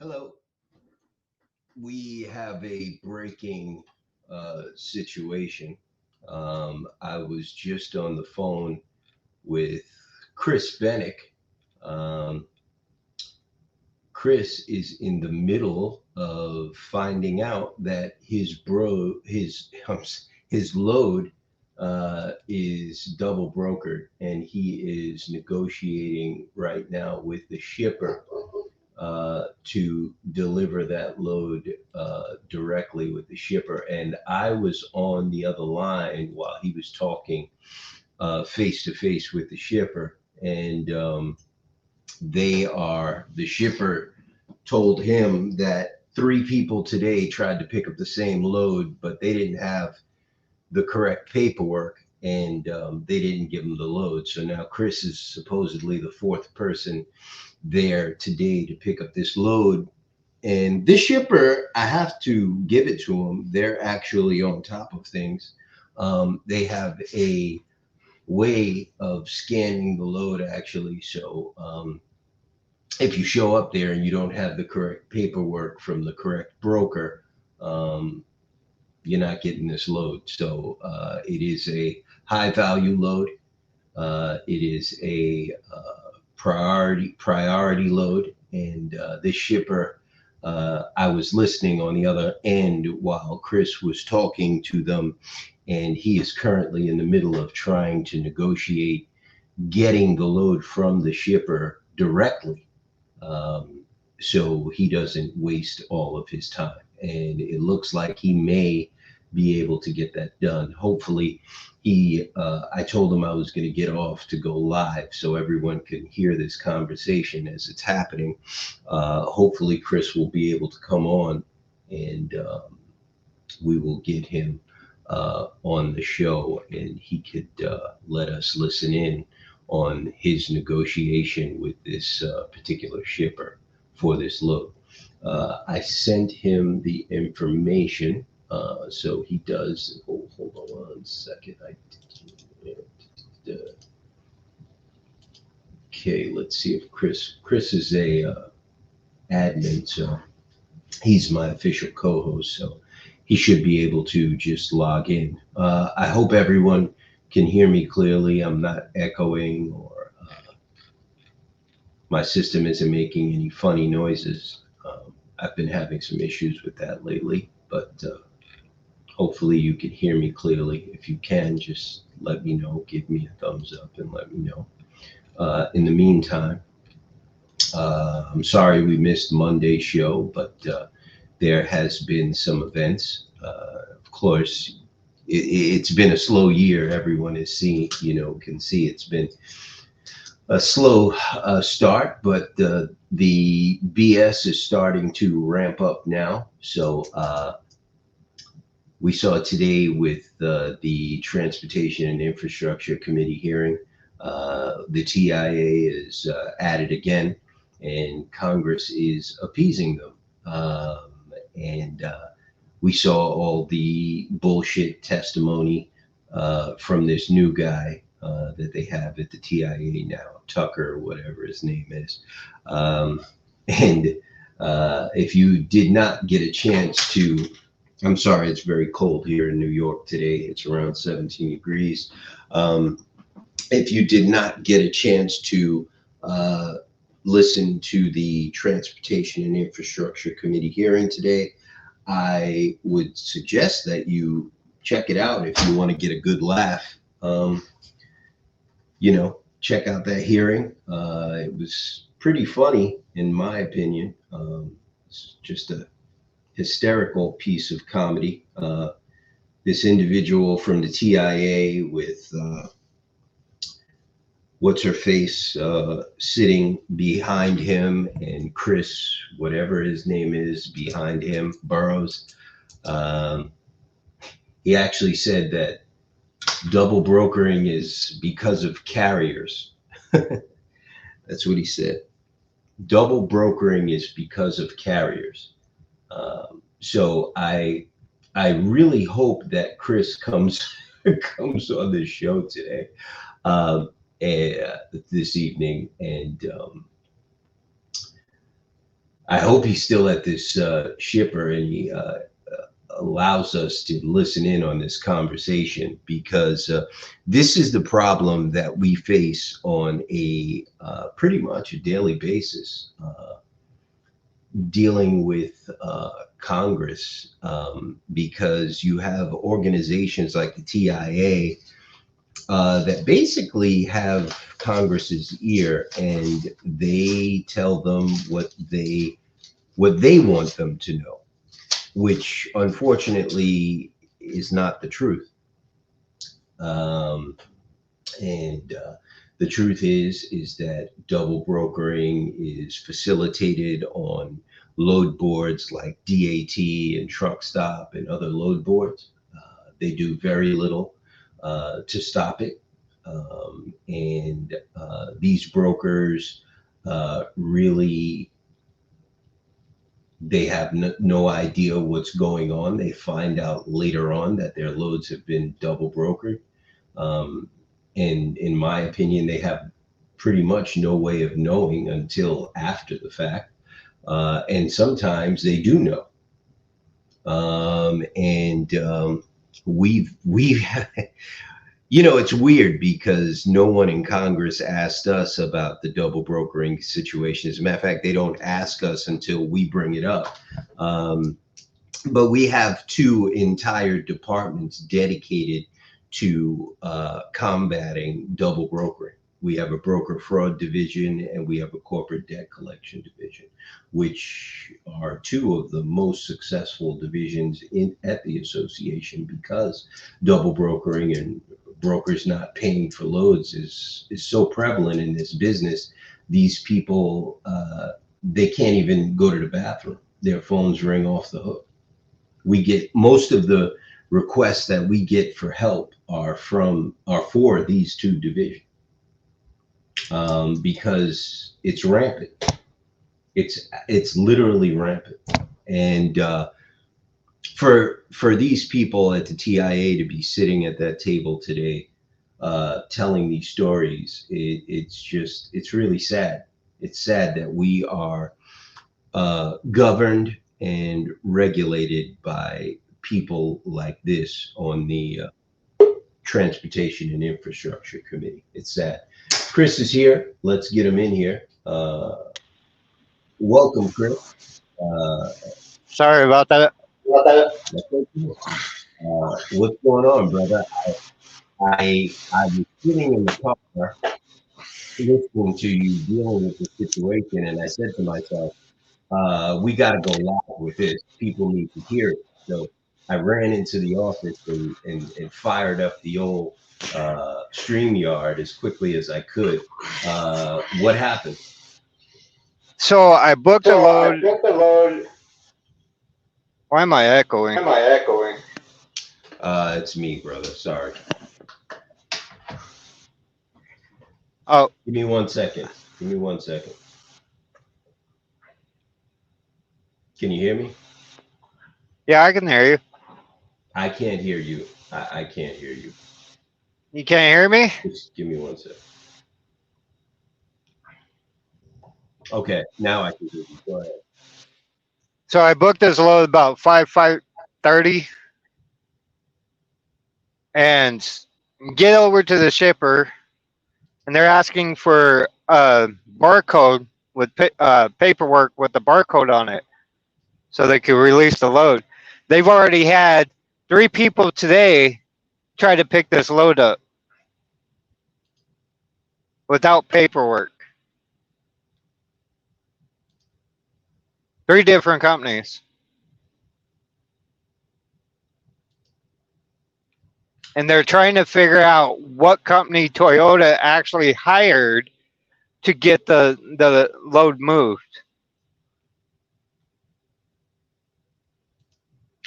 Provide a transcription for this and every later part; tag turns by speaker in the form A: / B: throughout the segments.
A: Hello. We have a breaking situation. I was just on the phone with Chris Bennick. Um, Chris is in the middle of finding out that his load is double brokered, and he is negotiating right now with the shipper to deliver that load directly with the shipper. And I was on the other line while he was talking face to face with the shipper. And the shipper told him that three people today tried to pick up the same load, but they didn't have the correct paperwork, and they didn't give him the load. So now Chris is supposedly the fourth person there today to pick up this load. And this shipper, I have to give it to them. They're actually on top of things. They have a way of scanning the load, actually. So if you show up there and you don't have the correct paperwork from the correct broker, you're not getting this load. So it is a high value load. It is a priority load, and this shipper, I was listening on the other end while Chris was talking to them, and he is currently in the middle of trying to negotiate getting the load from the shipper directly, so he doesn't waste all of his time. And it looks like he may be able to get that done. Hopefully, I told him I was going to get off to go live so everyone can hear this conversation as it's happening. Hopefully, Chris will be able to come on, and we will get him on the show, and he could let us listen in on his negotiation with this particular shipper for this load. I sent him the information. So he does. Oh, hold on 1 second. Okay, let's see if Chris is a admin, so he's my official co-host. So he should be able to just log in. I hope everyone can hear me clearly. I'm not echoing, or my system isn't making any funny noises. I've been having some issues with that lately, but hopefully you can hear me clearly. If you can, just let me know. Give me a thumbs up and let me know. In the meantime, I'm sorry we missed Monday's show, but there has been some events. Of course, it's been a slow year. Everyone is seeing, can see it's been a slow start, but the BS is starting to ramp up now. So we saw today with the Transportation and Infrastructure Committee hearing, the TIA is at it again, and Congress is appeasing them. And we saw all the bullshit testimony from this new guy that they have at the TIA now, Tucker, whatever his name is. And if you did not get a chance to I'm sorry, it's very cold here in New York today. It's around 17 degrees. Um, if you did not get a chance to uh, listen to the Transportation and Infrastructure Committee hearing today, I would suggest that you check it out if you want to get a good laugh. Check out that hearing. It was pretty funny, in my opinion. It's just a hysterical piece of comedy. This individual from the TIA with what's her face sitting behind him, and Chris, whatever his name is, behind him, Burrows. Um, he actually said that double brokering is because of carriers. That's what he said. Double brokering is because of carriers. So I really hope that Chris comes comes on this show today, um, this evening, and I hope he's still at this shipper and he allows us to listen in on this conversation, because this is the problem that we face on a pretty much a daily basis, dealing with Congress, because you have organizations like the TIA that basically have Congress's ear, and they tell them what they want them to know, which unfortunately is not the truth. And the truth is that double brokering is facilitated on load boards like DAT and Truck Stop and other load boards. They do very little to stop it. And these brokers really, they have no idea what's going on. They find out later on that their loads have been double brokered. And in my opinion, they have pretty much no way of knowing until after the fact. And sometimes they do know. We've it's weird because no one in Congress asked us about the double brokering situation. As a matter of fact, they don't ask us until we bring it up. But we have two entire departments dedicated to combating double brokering. We have a broker fraud division and we have a corporate debt collection division, which are two of the most successful divisions at the association, because double brokering and brokers not paying for loads is so prevalent in this business. These people, they can't even go to the bathroom. Their phones ring off the hook. We get most of the requests that we get for help are for these two divisions, because it's rampant. It's literally rampant. And for these people at the TIA to be sitting at that table today, telling these stories, it's really sad. It's sad that we are governed and regulated by people like this on the Transportation and Infrastructure Committee. It's sad. Chris is here. Let's get him in here. Welcome, Chris.
B: Sorry about that.
A: What's going on, brother? I was sitting in the car listening to you dealing with the situation, and I said to myself, we got to go live with this. People need to hear it. So I ran into the office and fired up the old StreamYard as quickly as I could. What happened?
B: So I booked a load. Why am I echoing?
A: It's me, brother. Sorry.
B: Oh,
A: Give me 1 second. Can you hear me?
B: yeah, I can hear you.
A: I can't hear you. I can't hear you.
B: You can't hear me?
A: Just give me 1 second. Okay, now I can hear you. Go ahead.
B: So I booked this load about 5 30 and get over to the shipper, and they're asking for a barcode with paperwork with the barcode on it so they could release the load. They've already had 3 people today try to pick this load up without paperwork. 3 different companies. And they're trying to figure out what company Toyota actually hired to get the load moved.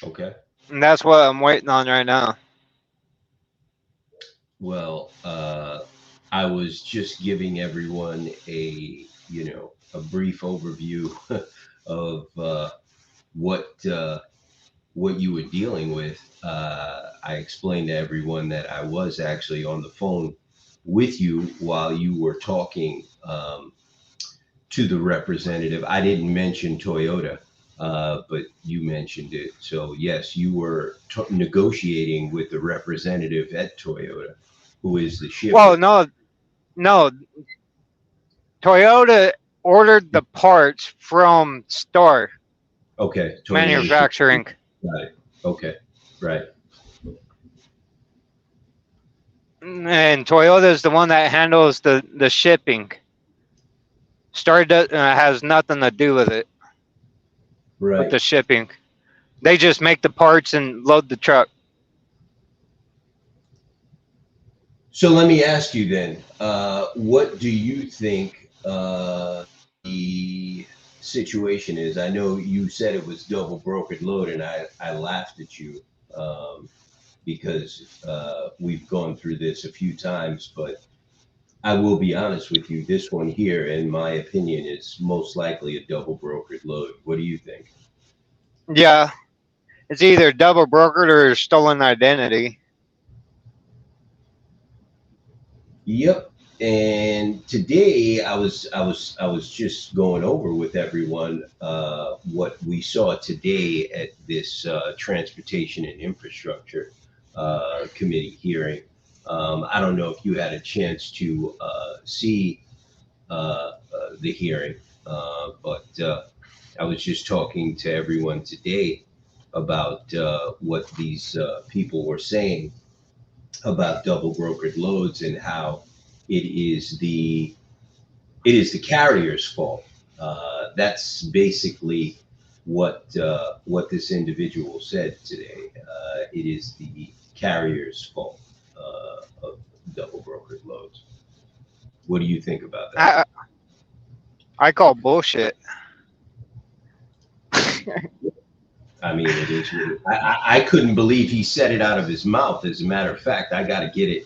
A: Okay.
B: And that's what I'm waiting on right now.
A: Well, I was just giving everyone a brief overview of what you were dealing with. I explained to everyone that I was actually on the phone with you while you were talking to the representative. I didn't mention Toyota, but you mentioned it. So yes, you were negotiating with the representative at Toyota, who is the shipper.
B: Well, no. Toyota ordered the parts from Star.
A: Okay. Toyota
B: Manufacturing.
A: Got it. Okay. Right.
B: And Toyota is the one that handles the shipping. Star has nothing to do with it.
A: Right.
B: With the shipping. They just make the parts and load the truck.
A: So let me ask you then, what do you think the situation is? I know you said it was double brokered load, and I laughed at you because we've gone through this a few times, but I will be honest with you, this one here, in my opinion, is most likely a double brokered load. What do you think?
B: Yeah. It's either double brokered or stolen identity.
A: Yep. And today I was just going over with everyone what we saw today at this Transportation and Infrastructure Committee hearing. I don't know if you had a chance to see the hearing, but I was just talking to everyone today about what these people were saying about double brokered loads and how it is the carrier's fault. That's basically what this individual said today. It is the carrier's fault of double brokered loads. What do you think about that?
B: I call bullshit.
A: I mean, it is. I couldn't believe he said it out of his mouth. As a matter of fact, I got to get it.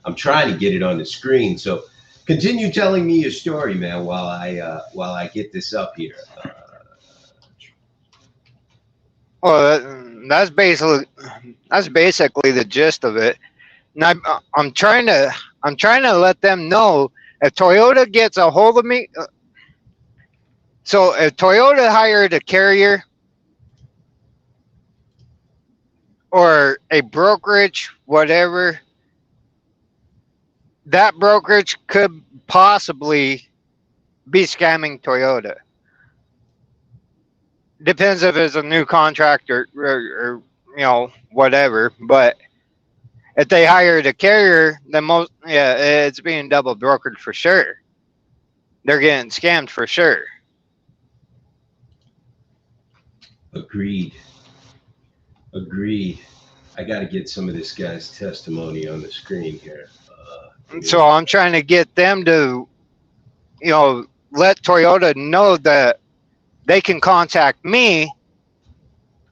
A: I'm trying to get it on the screen. So continue telling me your story, man, while I get this up here.
B: Well, that's basically the gist of it. And I'm trying to let them know if Toyota gets a hold of me. So if Toyota hired a carrier or a brokerage, whatever, that brokerage could possibly be scamming Toyota. Depends if it's a new contractor or whatever. But if they hired a carrier, then it's being double brokered for sure. They're getting scammed for sure.
A: Agreed. I got to get some of this guy's testimony on the screen here.
B: So I'm trying to get them to, let Toyota know that they can contact me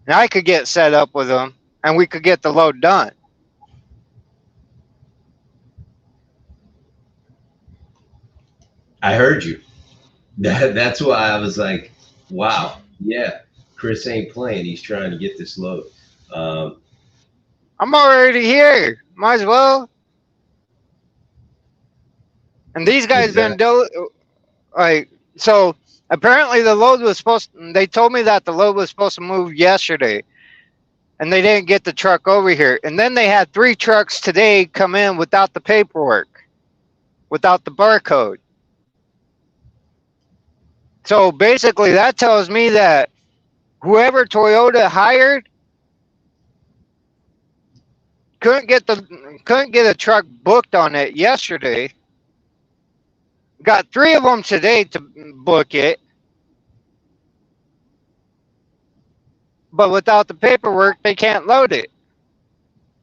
B: and I could get set up with them and we could get the load done.
A: I heard you. That's why I was like, wow, yeah, Chris ain't playing. He's trying to get this load.
B: I'm already here. Might as well. And these guys been so apparently the load was they told me that the load was supposed to move yesterday. and they didn't get the truck over here. And then they had 3 trucks today come in without the paperwork, without the barcode. So basically that tells me that whoever Toyota hired couldn't get a truck booked on it yesterday. Got 3 of them today to book it. But without the paperwork, they can't load it.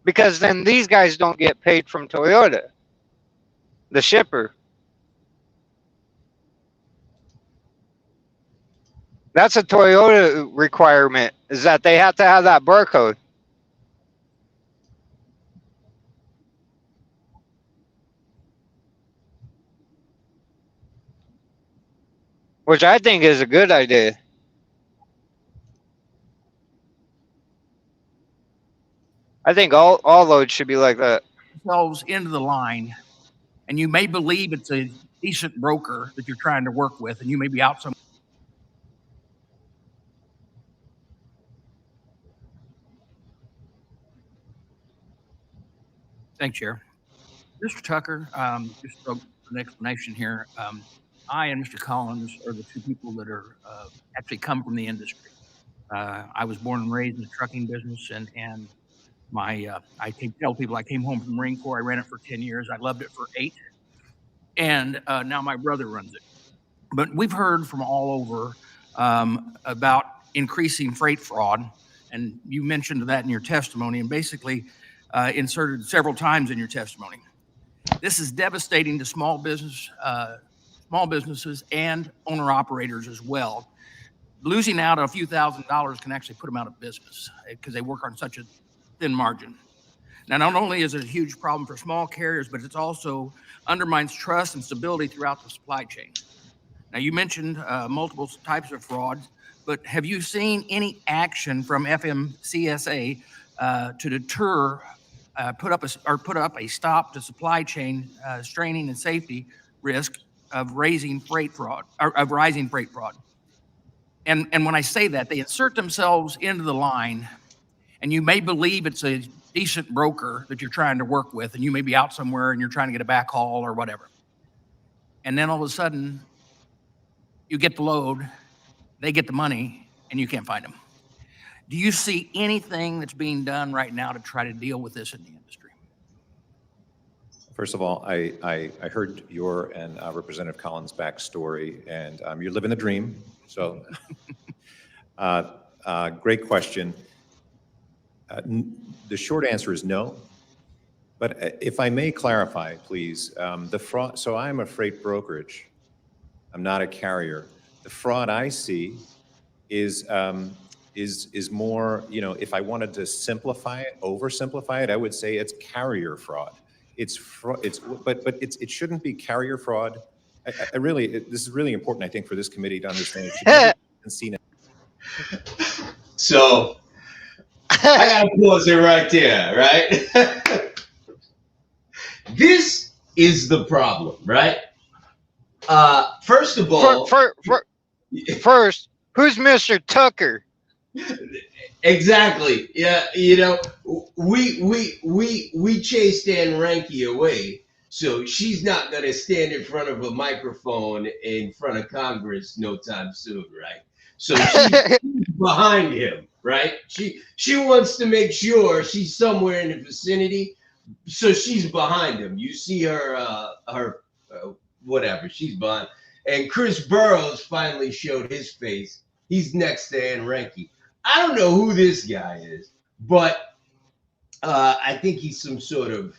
B: Because then these guys don't get paid from Toyota, the shipper. That's a Toyota requirement, is that they have to have that barcode. Which I think is a good idea. I think all loads should be like that.
C: Themselves into the line, and you may believe it's a decent broker that you're trying to work with, and you may be out some. Thanks, Chair. Mr. Tucker, just an explanation here. I and Mr. Collins are the 2 people that are actually come from the industry. I was born and raised in the trucking business, and I tell people I came home from the Marine Corps. I ran it for 10 years. I loved it for 8, and now my brother runs it. But we've heard from all over about increasing freight fraud, and you mentioned that in your testimony, and basically inserted several times in your testimony. This is devastating to small businesses and owner-operators as well. Losing out a few $1,000s can actually put them out of business because they work on such a thin margin. Now, not only is it a huge problem for small carriers, but it's also undermines trust and stability throughout the supply chain. Now, you mentioned multiple types of fraud, but have you seen any action from FMCSA to deter, put up a stop to supply chain straining and safety risk of rising freight fraud? And when I say that, they insert themselves into the line, and you may believe it's a decent broker that you're trying to work with, and you may be out somewhere and you're trying to get a backhaul or whatever. And then all of a sudden, you get the load, they get the money, and you can't find them. Do you see anything that's being done right now to try to deal with this in the industry?
D: First of all, I heard your and Representative Collins' backstory, and you're living the dream. So, great question. The short answer is no. But if I may clarify, please, the fraud. So I'm a freight brokerage. I'm not a carrier. The fraud I see is more. You know, if I wanted to simplify it, oversimplify it, I would say it's carrier fraud. It shouldn't be carrier fraud. This is really important, I think, for this committee to understand. It seen it.
A: So I gotta pause it right there, right? This is the problem, right? First of all,
B: first, who's Mr. Tucker?
A: Exactly. Yeah, you know, we chased Ann Reinke away, so she's not gonna stand in front of a microphone in front of Congress no time soon, right? So she's behind him, right? She wants to make sure she's somewhere in the vicinity, so she's behind him. You see her whatever, she's behind. And Chris Burrows finally showed his face. He's next to Ann Reinke. I don't know who this guy is, but I think he's some sort of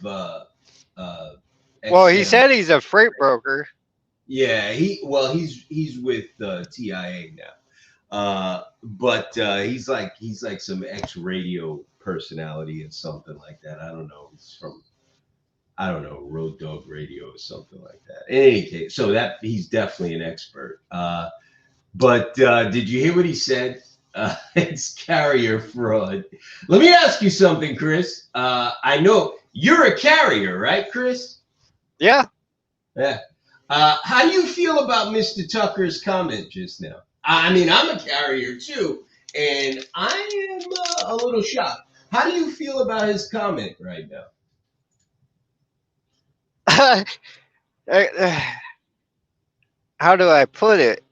B: well, he said he's a freight broker.
A: Yeah, he's with TIA now. But he's like some ex-radio personality and something like that. I don't know. He's from, I don't know, Road Dog Radio or something like that. In any case, so that he's definitely an expert. But did you hear what he said? It's carrier fraud. Let me ask you something, Chris. I know you're a carrier, right, Chris?
B: Yeah.
A: Yeah. How do you feel about Mr. Tucker's comment just now? I mean, I'm a carrier too, and I am a little shocked. How do you feel about his comment right now?
B: How do I put it?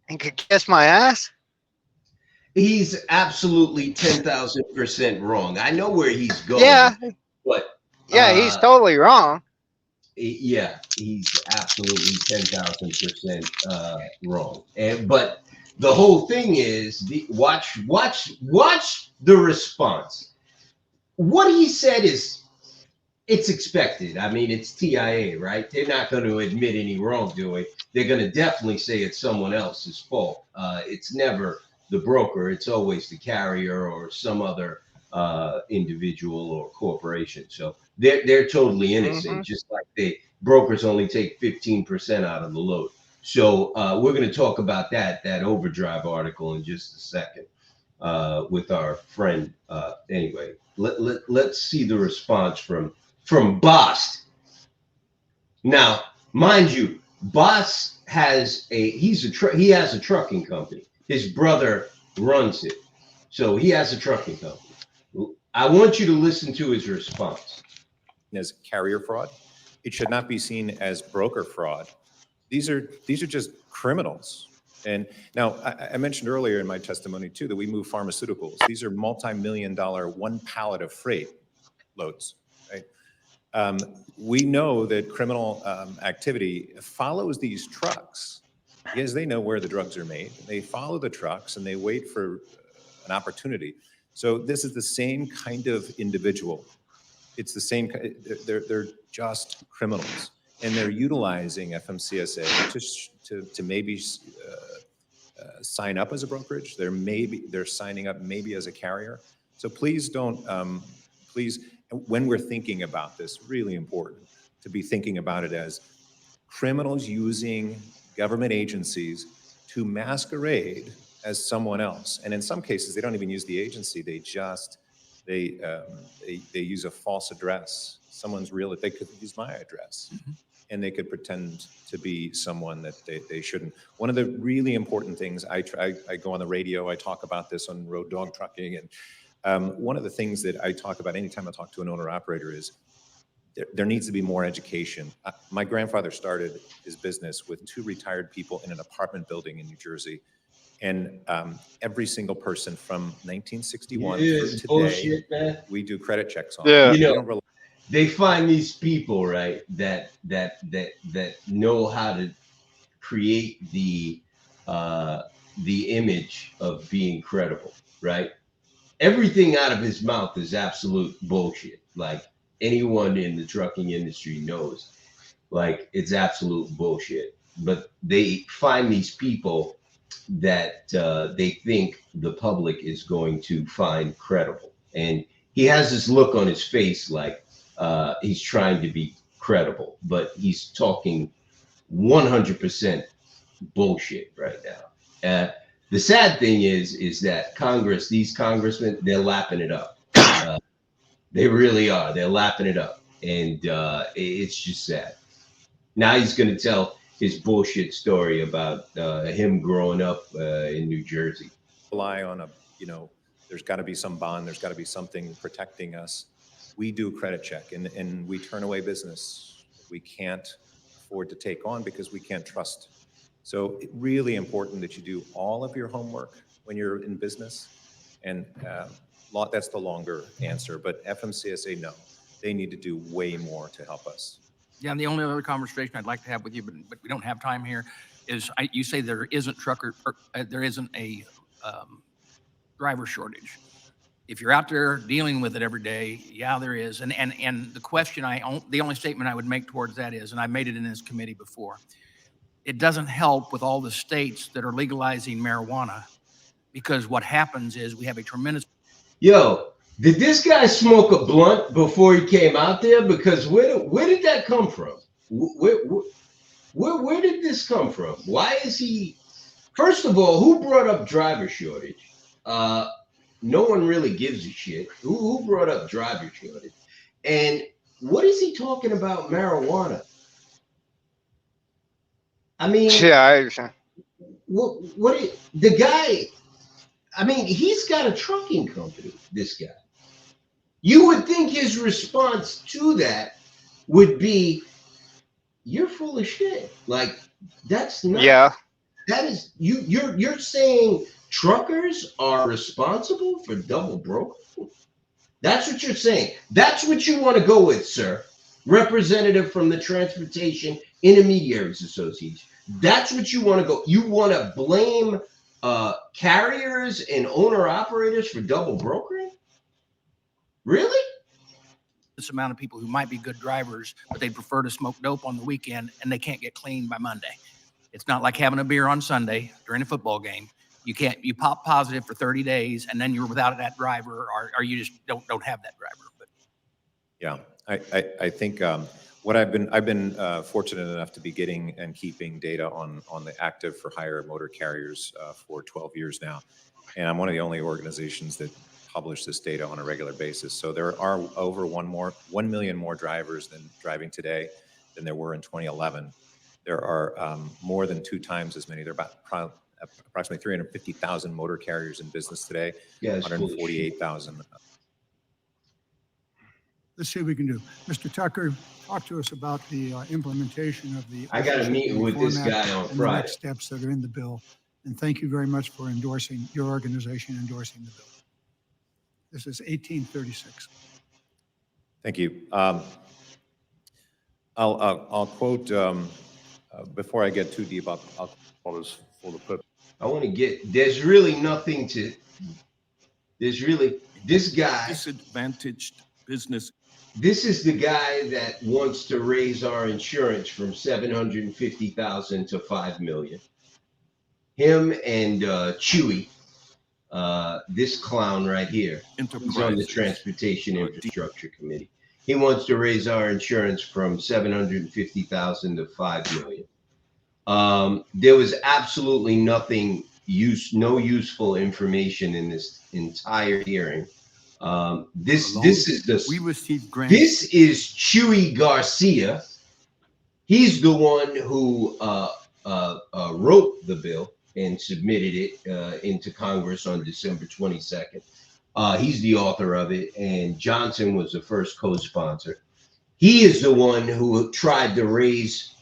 B: And could kiss my ass?
A: He's absolutely 10,000% wrong. I know where he's going,
B: Yeah,
A: but
B: yeah, he's totally wrong.
A: yeah, he's absolutely 10,000% wrong. But the whole thing is watch the response. What he said is it's expected. I mean, it's TIA, right? They're not going to admit any wrongdoing. They're going to definitely say it's someone else's fault. It's never the broker. It's always the carrier or some other individual or corporation. So they're totally innocent, just like brokers only take 15% out of the load. So we're going to talk about that Overdrive article in just a second with our friend. Anyway, let's see the response from Bost. Now, mind you, Bost has he has a trucking company. His brother runs it, so he has a trucking company. I want you to listen to his response.
D: As carrier fraud, it should not be seen as broker fraud. These are just criminals. And now I mentioned earlier in my testimony too that we move pharmaceuticals. These are multi-million-dollar one pallet of freight loads. Right? We know that criminal activity follows these trucks because they know where the drugs are made. They follow the trucks and they wait for an opportunity. So this is the same kind of individual. It's the same. They're just criminals, and they're utilizing FMCSA to maybe sign up as a brokerage. They're signing up maybe as a carrier. So please don't. Please, when we're thinking about this, really important to be thinking about it as criminals using government agencies to masquerade as someone else. And in some cases, they don't even use the agency. They use a false address. Someone's real. They could use my address, and they could pretend to be someone that they shouldn't. One of the really important things I go on the radio. I talk about this on Road Dog Trucking, and one of the things that I talk about anytime I talk to an owner operator is there needs to be more education. My grandfather started his business with 2 retired people in an apartment building in New Jersey. And every single person from 1961 through today,
A: bullshit, man.
D: We do credit checks on.
B: Yeah.
A: You know, they find these people, right, that know how to create the image of being credible, right? Everything out of his mouth is absolute bullshit. Like anyone in the trucking industry knows, like it's absolute bullshit. But they find these people that they think the public is going to find credible. And he has this look on his face like he's trying to be credible, but he's talking 100% bullshit right now. The sad thing is that these congressmen, they're lapping it up. They really are. They're lapping it up. And it's just sad. Now he's going to tell his bullshit story about him growing up in New Jersey.
D: Rely on there's got to be some bond. There's got to be something protecting us. We do a credit check and we turn away business we can't afford to take on because we can't trust. So it's really important that you do all of your homework when you're in business. And that's the longer answer. But FMCSA, no, they need to do way more to help us.
C: Yeah, and the only other conversation I'd like to have with you, but we don't have time here, is you say there isn't there isn't a driver shortage. If you're out there dealing with it every day, yeah, there is. And the question the only statement I would make towards that is, and I made it in this committee before, it doesn't help with all the states that are legalizing marijuana, because what happens is we have a tremendous.
A: Yo, did this guy smoke a blunt before he came out there? Because where did that come from? Where did this come from? Why is he? First of all, who brought up driver shortage? No one really gives a shit. Who brought up driver shortage? And what is he talking about marijuana? I mean,
B: yeah,
A: the guy? I mean, he's got a trucking company, this guy. You would think his response to that would be, you're full of shit. Like, that's not,
B: Yeah.
A: that is, you're saying truckers are responsible for double broke? That's what you're saying. That's what you want to go with, sir. Representative from the Transportation Intermediaries Association. That's what you want to go. You want to blame carriers and owner operators for double brokering? Really?
C: This amount of people who might be good drivers, but they prefer to smoke dope on the weekend and they can't get clean by Monday. It's not like having a beer on Sunday during a football game. You pop positive for 30 days and then you're without that driver, or you just don't have that driver. But
D: Yeah, I think what I've been fortunate enough to be getting and keeping data on the active for hire motor carriers for 12 years now, and I'm one of the only organizations that publish this data on a regular basis. So there are over 1 million more drivers than driving today than there were in 2011. There are more than 2 times as many. There are about approximately 350,000 motor carriers in business today.
A: Yeah,
D: 148,000.
E: Let's see what we can do. Mr. Tucker, talk to us about the implementation of the.
A: I got a meeting with this guy on
E: and the
A: Friday.
E: next steps that are in the bill. And thank you very much for endorsing, your organization endorsing the bill. This is 1836.
D: Thank you. I'll quote, before I get too deep, I'll quote this for the purpose.
A: I want to get, there's really nothing to, there's really, this guy,
F: Disadvantaged business.
A: this is the guy that wants to raise our insurance from 750,000 to 5 million. Him and Chewy, this clown right here, he's on the
F: Enterprises.
A: Transportation Infrastructure Committee. He wants to raise our insurance from 750,000 to 5 million. There was absolutely no useful information in this entire hearing. This is the
F: We received grants.
A: this is Chewy Garcia. He's the one who wrote the bill and submitted it into Congress on December 22nd. He's the author of it, and Johnson was the first co-sponsor. He is the one who tried to raise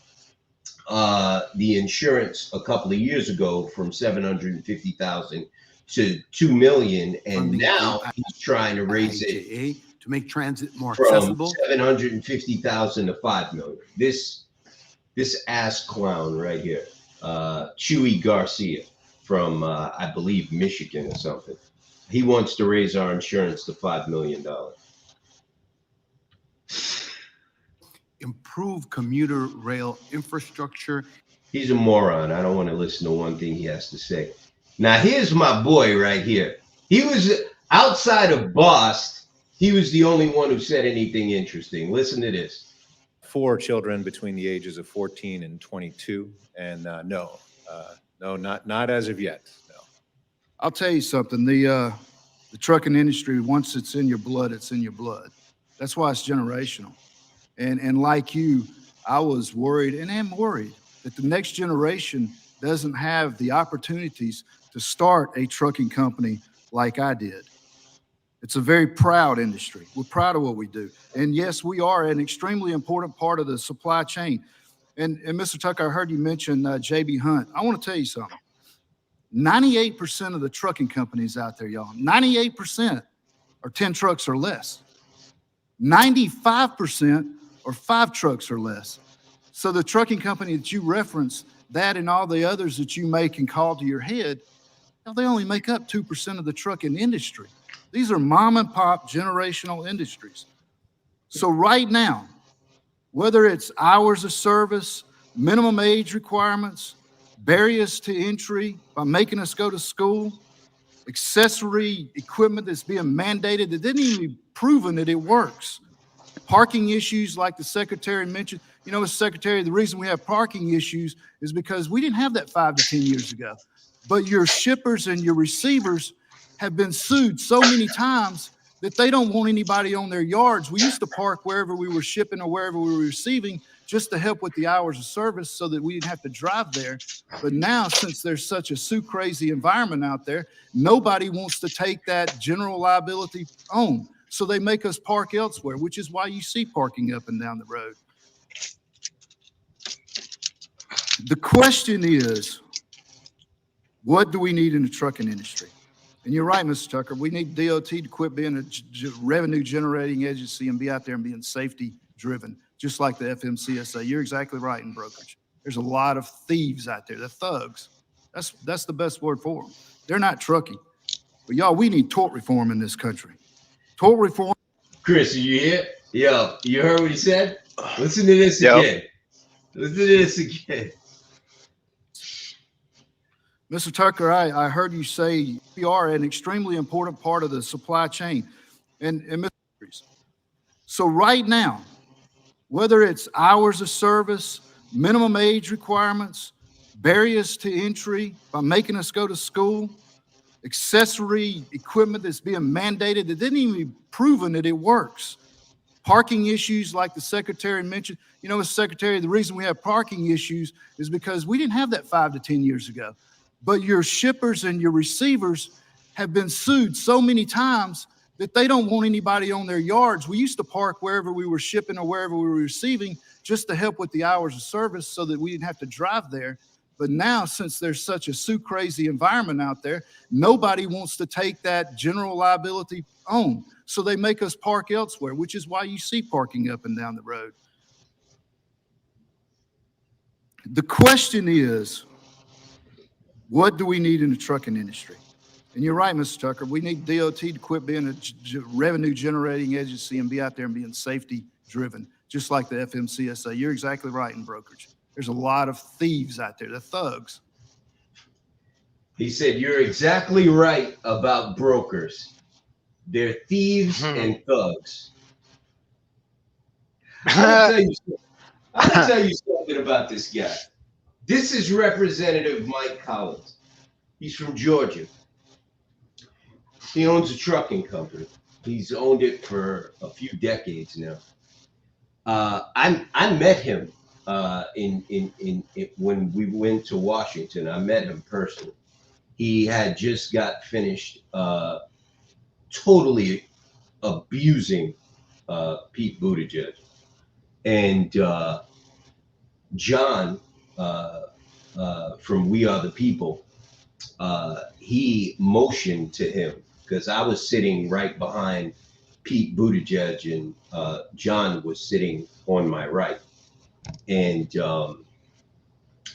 A: the insurance a couple of years ago from 750,000 to 2 million, and
F: Funding
A: now
F: through
A: he's trying to raise it
F: IIJA to make transit more
A: from
F: accessible.
A: 750,000 to 5 million. This ass clown right here, Chewy Garcia from I believe Michigan or something. He wants to raise our insurance to $5 million.
F: Improve commuter rail infrastructure.
A: He's a moron. I don't want to listen to one thing he has to say. Now, here's my boy right here. He was outside of Bost. He was the only one who said anything interesting. Listen to this.
D: 4 children between the ages of 14 and 22, and no, not as of yet. No.
G: I'll tell you something. The trucking industry, once it's in your blood, it's in your blood. That's why it's generational. And like you, I was worried and am worried that the next generation doesn't have the opportunities to start a trucking company like I did. It's a very proud industry. We're proud of what we do. And yes, we are an extremely important part of the supply chain. And Mr. Tucker, I heard you mention J.B. Hunt. I want to tell you something. 98% of the trucking companies out there, y'all, 98% are 10 trucks or less. 95% are 5 trucks or less. So the trucking company that you reference, that and all the others that you make and call to your head, they only make up 2% of the trucking industry. These are mom and pop generational industries. So right now, whether it's hours of service, minimum age requirements, barriers to entry by making us go to school, accessory equipment that's being mandated that didn't even be proven that it works, parking issues like the secretary mentioned. You know, Mr. Secretary, the reason we have parking issues is because we didn't have that 5 to 10 years ago. But your shippers and your receivers have been sued so many times that they don't want anybody on their yards. We used to park wherever we were shipping or wherever we were receiving just to help with the hours of service so that we didn't have to drive there. But now, since there's such a crazy environment out there, nobody wants to take that general liability on. So they make us park elsewhere, which is why you see parking up and down the road. The question is, what do we need in the trucking industry? And you're right, Mr. Tucker, we need DOT to quit being a revenue generating agency and be out there and being safety driven, just like the FMCSA. You're exactly right in brokerage. There's a lot of thieves out there. They're thugs. That's the best word for them. They're not trucking. But y'all, we need tort reform in this country. Tort reform.
A: Chris, are you here? Yo, you heard what he said? Listen to this
B: Yep.
A: again. Listen to this again.
G: Mr. Tucker, I heard you say we are an extremely important part of the supply chain. And so right now, whether it's hours of service, minimum age requirements, barriers to entry by making us go to school, accessory equipment that's being mandated that didn't even be proven that it works. Parking issues like the secretary mentioned. You know, Mr. Secretary, the reason we have parking issues is because we didn't have that 5 to 10 years ago. But your shippers and your receivers have been sued so many times that they don't want anybody on their yards. We used to park wherever we were shipping or wherever we were receiving just to help with the hours of service so that we didn't have to drive there. But now, since there's such a crazy environment out there, nobody wants to take that general liability on. So they make us park elsewhere, which is why you see parking up and down the road. The question is, what do we need in the trucking industry? And you're right, Mr. Tucker, we need DOT to quit being a revenue generating agency and be out there and being safety driven, just like the FMCSA. You're exactly right in brokerage. There's a lot of thieves out there. They're thugs.
A: He said, you're exactly right about brokers. They're thieves and thugs. I'll tell you something about this guy. This is Representative Mike Collins. He's from Georgia. He owns a trucking company. He's owned it for a few decades now. I met him in when we went to Washington. I met him personally. He had just got finished totally abusing Pete Buttigieg, and John from We Are the People, he motioned to him because I was sitting right behind Pete Buttigieg and John was sitting on my right. And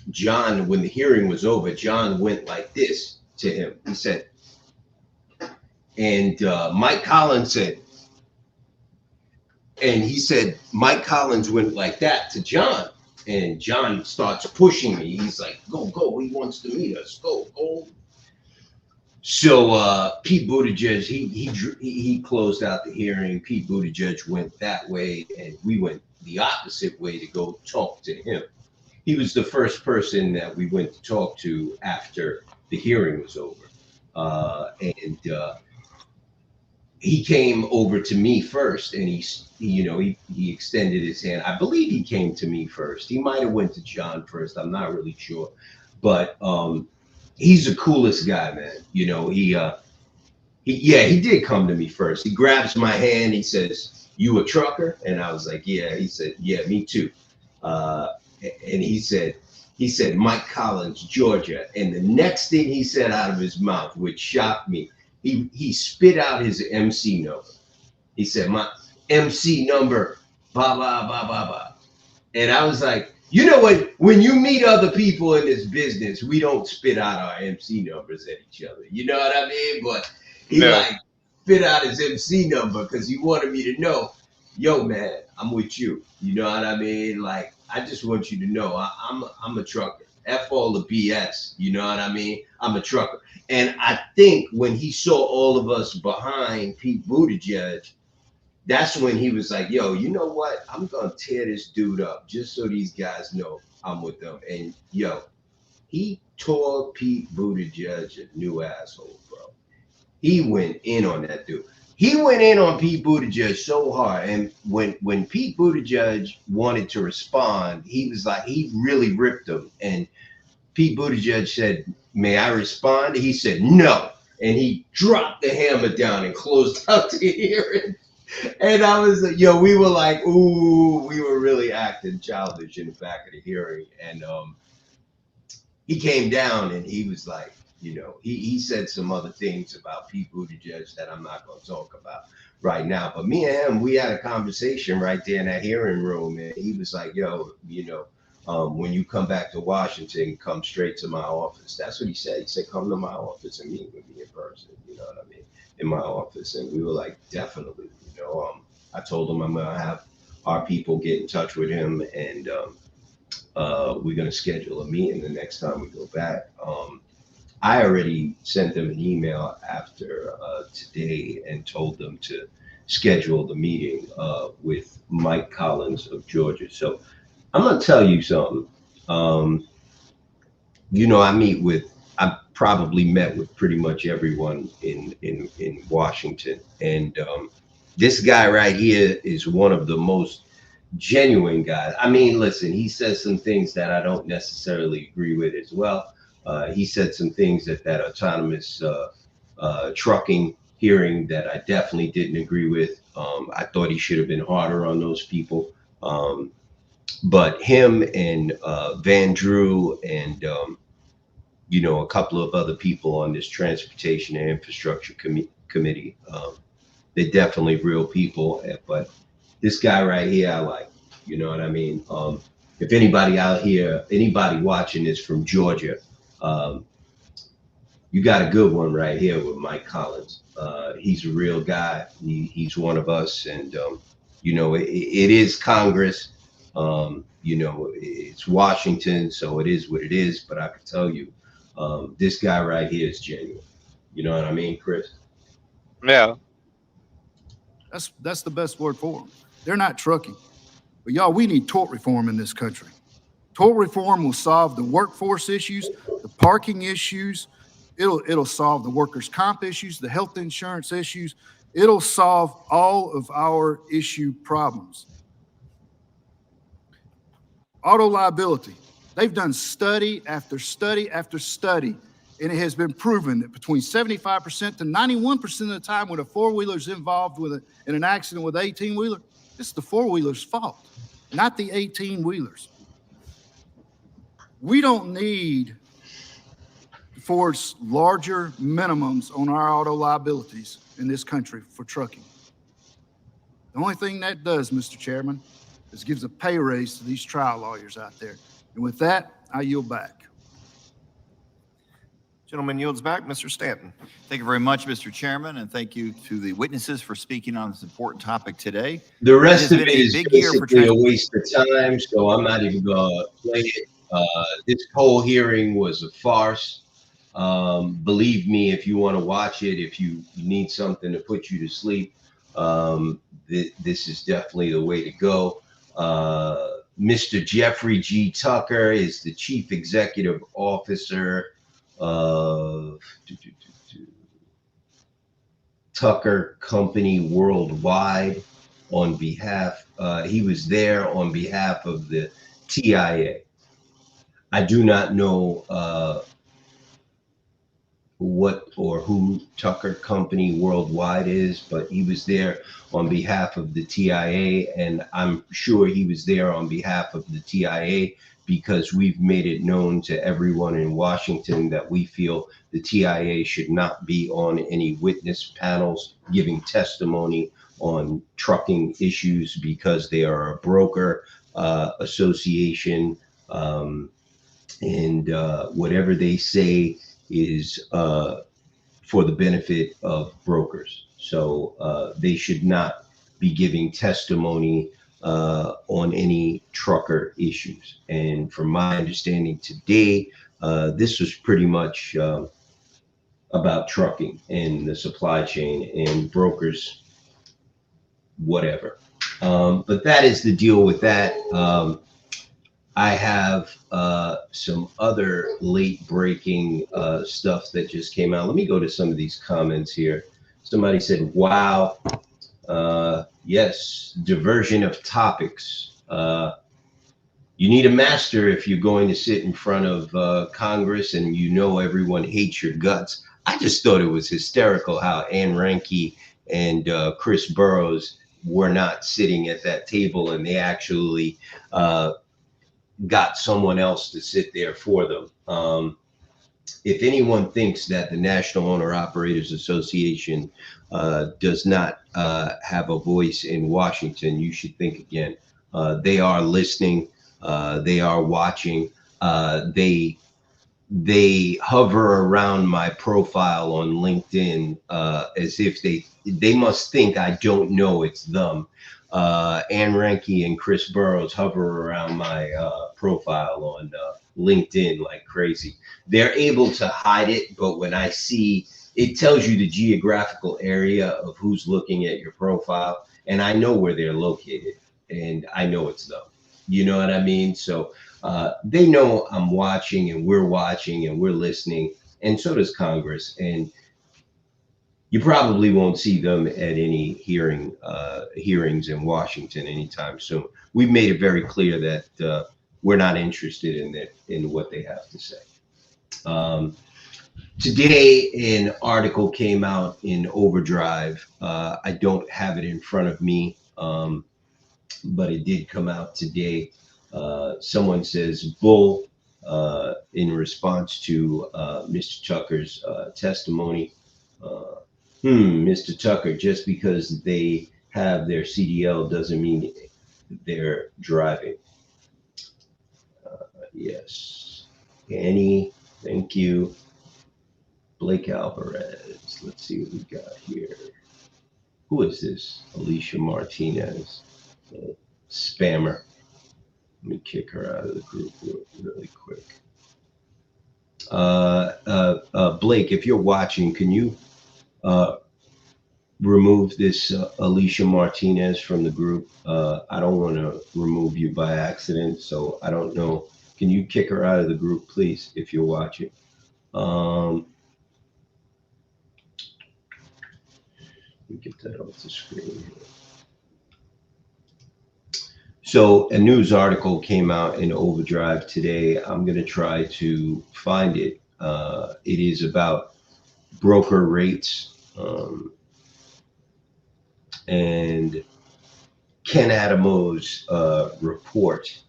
A: John, when the hearing was over, John went like this to him. He said, and Mike Collins said, and he said, Mike Collins went like that to John. And John starts pushing me. He's like, go, go. He wants to meet us. Go, go. So Pete Buttigieg, he closed out the hearing. Pete Buttigieg went that way, and we went the opposite way to go talk to him. He was the first person that we went to talk to after the hearing was over. And he came over to me first, and he extended his hand. I believe he came to me first. He might have went to John first. I'm not really sure, but he's the coolest guy, man. You know, he did come to me first. He grabs my hand. He says, "You a trucker?" And I was like, "Yeah." He said, "Yeah, me too." And he said, Mike Collins, Georgia. And the next thing he said out of his mouth, which shocked me, he spit out his MC number. He said, "My MC number, blah, blah, blah, blah, blah." And I was like, you know what? When you meet other people in this business, we don't spit out our MC numbers at each other. You know what I mean? But he like spit out his MC number because he wanted me to know, yo, man, I'm with you. You know what I mean? Like, I just want you to know I'm a trucker. F all the BS. You know what I mean? I'm a trucker. And I think when he saw all of us behind Pete Buttigieg, that's when he was like, yo, you know what? I'm going to tear this dude up just so these guys know I'm with them. And yo, he tore Pete Buttigieg a new asshole, bro. He went in on that dude. he went in on Pete Buttigieg so hard. And when Pete Buttigieg wanted to respond, he was like, he really ripped him. And Pete Buttigieg said, "May I respond?" He said, "No." And he dropped the hammer down and closed out the hearing. And I was, we were like, ooh, we were really acting childish in the back of the hearing. And he came down and he was like, he said some other things about Pete Buttigieg that I'm not going to talk about right now. But me and him, we had a conversation right there in that hearing room. And he was like, when you come back to Washington, come straight to my office. That's what he said. He said, come to my office and meet with me in person, you know what I mean, in my office. And we were like, definitely, I told him I'm going to have our people get in touch with him, and we're going to schedule a meeting the next time we go back. I already sent them an email after today and told them to schedule the meeting with Mike Collins of Georgia. So I'm going to tell you something. I probably met with pretty much everyone in Washington. And this guy right here is one of the most genuine guys. I mean, listen, he says some things that I don't necessarily agree with as well. He said some things at that autonomous trucking hearing that I definitely didn't agree with. I thought he should have been harder on those people. But him and Van Drew and, a couple of other people on this Transportation and Infrastructure Committee, they're definitely real people. But this guy right here, I like, you know what I mean? If anybody out here, anybody watching this from Georgia, you got a good one right here with Mike Collins. He's a real guy. He's one of us. And, it is Congress. It's Washington, so it is what it is. But I can tell you, this guy right here is genuine. You know what I mean, Chris?
B: Yeah.
G: That's the best word for them. They're not trucking. But y'all, we need tort reform in this country. Tort reform will solve the workforce issues, the parking issues. It'll solve the workers' comp issues, the health insurance issues. It'll solve all of our issue problems. Auto liability. They've done study after study after study, and it has been proven that between 75% to 91% of the time when a four-wheeler is involved in an accident with an 18-wheeler, it's the four-wheeler's fault, not the 18-wheelers. We don't need to force larger minimums on our auto liabilities in this country for trucking. The only thing that does, Mr. Chairman, is gives a pay raise to these trial lawyers out there. And with that, I yield back.
H: Gentleman yields back. Mr. Stanton.
I: Thank you very much, Mr. Chairman, and thank you to the witnesses for speaking on this important topic today.
A: The rest of it
I: been a
A: is
I: big year for
A: basically a waste of time, so I'm not even going to play it. This whole hearing was a farce. Believe me, if you want to watch it, if you need something to put you to sleep, this is definitely the way to go. Mr. Jeffrey G. Tucker is the Chief Executive Officer of Tucker Company Worldwide on behalf, he was there on behalf of the TIA. I do not know what or who Tucker Company Worldwide is, but he was there on behalf of the TIA, and I'm sure he was there on behalf of the TIA because we've made it known to everyone in Washington that we feel the TIA should not be on any witness panels giving testimony on trucking issues because they are a broker association, and whatever they say is for the benefit of brokers. So they should not be giving testimony on any trucker issues. And from my understanding today, this was pretty much about trucking and the supply chain and brokers, whatever. But that is the deal with that. I have some other late breaking stuff that just came out. Let me go to some of these comments here. Somebody said, wow. Yes, diversion of topics. You need a master if you're going to sit in front of Congress and you know everyone hates your guts. I just thought it was hysterical how Ann Reinke and Chris Burrows were not sitting at that table, and they actually got someone else to sit there for them. If anyone thinks that the National Owner Operators Association does not have a voice in Washington, you should think again. They are listening. They are watching. They hover around my profile on LinkedIn as if they must think I don't know it's them. Ann Reinke and Chris Burrows hover around my profile on LinkedIn like crazy. They're able to hide it, but when I see, it tells you the geographical area of who's looking at your profile, and I know where they're located, and I know it's them. You know what I mean? So they know I'm watching, and we're listening, and so does Congress. And you probably won't see them at any hearings in Washington anytime soon. We've made it very clear that we're not interested in what they have to say. Today, an article came out in Overdrive. I don't have it in front of me, but it did come out today. Someone says, bull, in response to Mr. Tucker's testimony. Mr. Tucker, just because they have their CDL doesn't mean they're driving. Yes. Annie, thank you. Blake Alvarez. Let's see what we got here. Who is this? Alicia Martinez. Spammer. Let me kick her out of the group really quick. Blake, if you're watching, can you remove this Alicia Martinez from the group? I don't want to remove you by accident, so I don't know. Can you kick her out of the group, please, if you're watching? Let me get that off the screen here. So a news article came out in Overdrive today. I'm going to try to find it. It is about broker rates. And Ken Adamo's report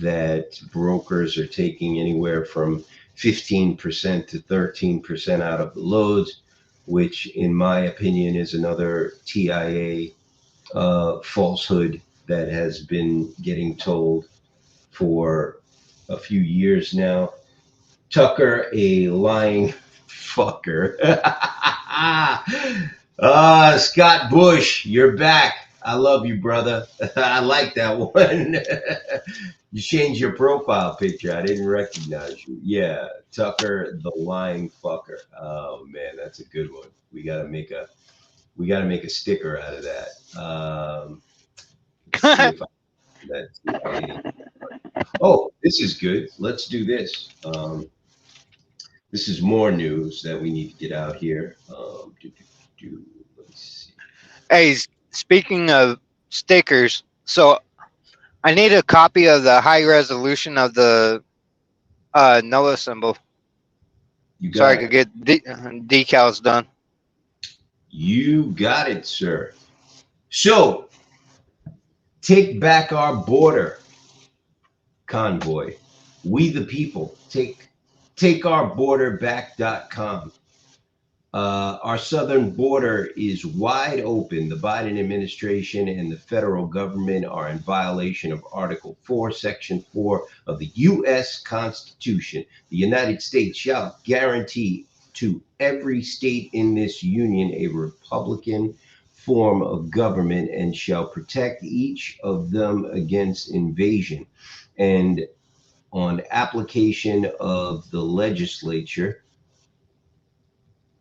A: that brokers are taking anywhere from 15% to 13% out of the loads, which in my opinion is another TIA falsehood that has been getting told for a few years now. Tucker, a lying fucker. Scott Bush, you're back. I love you, brother. I like that one. You changed your profile picture. I didn't recognize you. Yeah, Tucker, the lying fucker. Oh man, that's a good one. We gotta make a sticker out of that. See if oh, this is good. Let's do this. This is more news that we need to get out here. Let's see.
B: Hey, speaking of stickers, so I need a copy of the high resolution of the NOAA symbol so I could get decals done.
A: You got it, sir. So, take back our border convoy. We the people. TakeOurBorderBack.com. Our southern border is wide open. The Biden administration and the federal government are in violation of Article 4, Section 4 of the U.S. Constitution. The United States shall guarantee to every state in this union a Republican form of government and shall protect each of them against invasion. And on application of the legislature,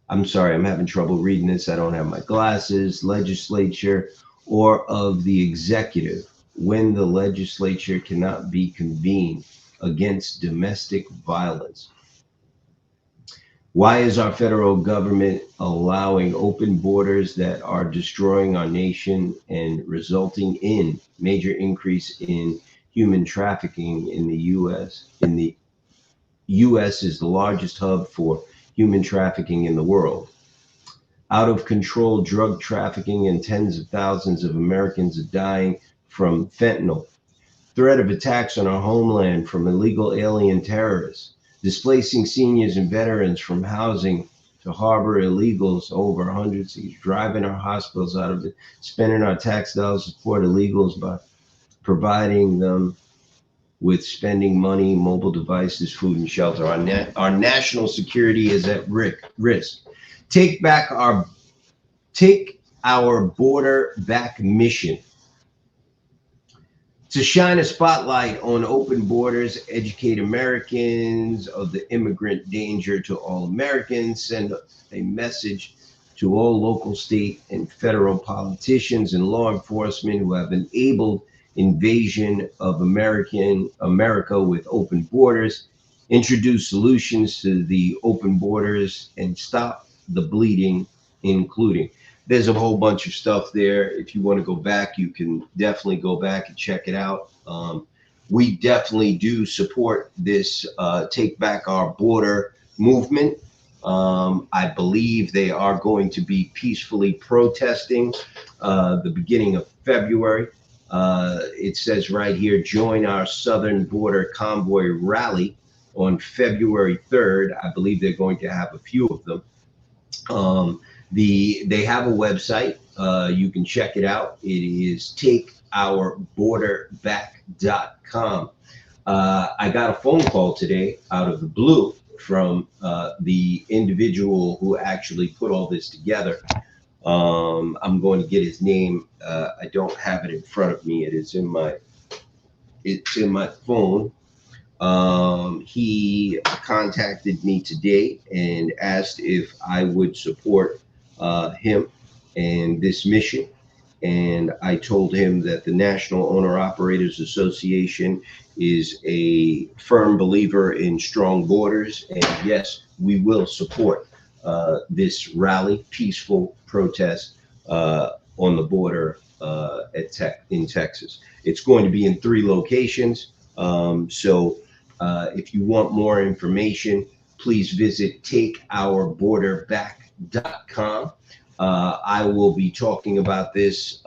A: I'm sorry, I'm having trouble reading this. I don't have my glasses. Legislature or of the executive, when the legislature cannot be convened against domestic violence. Why is our federal government allowing open borders that are destroying our nation and resulting in major increase in human trafficking in the U.S.? The U.S. is the largest hub for human trafficking in the world. Out of control drug trafficking, and tens of thousands of Americans are dying from fentanyl. Threat of attacks on our homeland from illegal alien terrorists, displacing seniors and veterans from housing to harbor illegals over 100 cities, driving our hospitals out of it, spending our tax dollars to support illegals by providing them with spending money, mobile devices, food, and shelter. Our national security is at risk. Take our border back mission to shine a spotlight on open borders, educate Americans of the immigrant danger to all Americans, send a message to all local, state, and federal politicians and law enforcement who have enabled invasion of America with open borders, introduce solutions to the open borders, and stop the bleeding, including. There's a whole bunch of stuff there. If you want to go back, you can definitely go back and check it out. We definitely do support this Take Back Our Border movement. I believe they are going to be peacefully protesting the beginning of February. It says right here, join our Southern Border Convoy rally on February 3rd. I believe they're going to have a few of them. They have a website. You can check it out. It is takeourborderback.com. I got a phone call today out of the blue from the individual who actually put all this together. I'm going to get his name. I don't have it in front of me. It's in my phone. He contacted me today and asked if I would support him and this mission. And I told him that the National Owner Operators Association is a firm believer in strong borders. And yes, we will support this rally, peaceful protest on the border in Texas. It's going to be in 3 locations. So if you want more information, please visit takeourborderback.com. I will be talking about this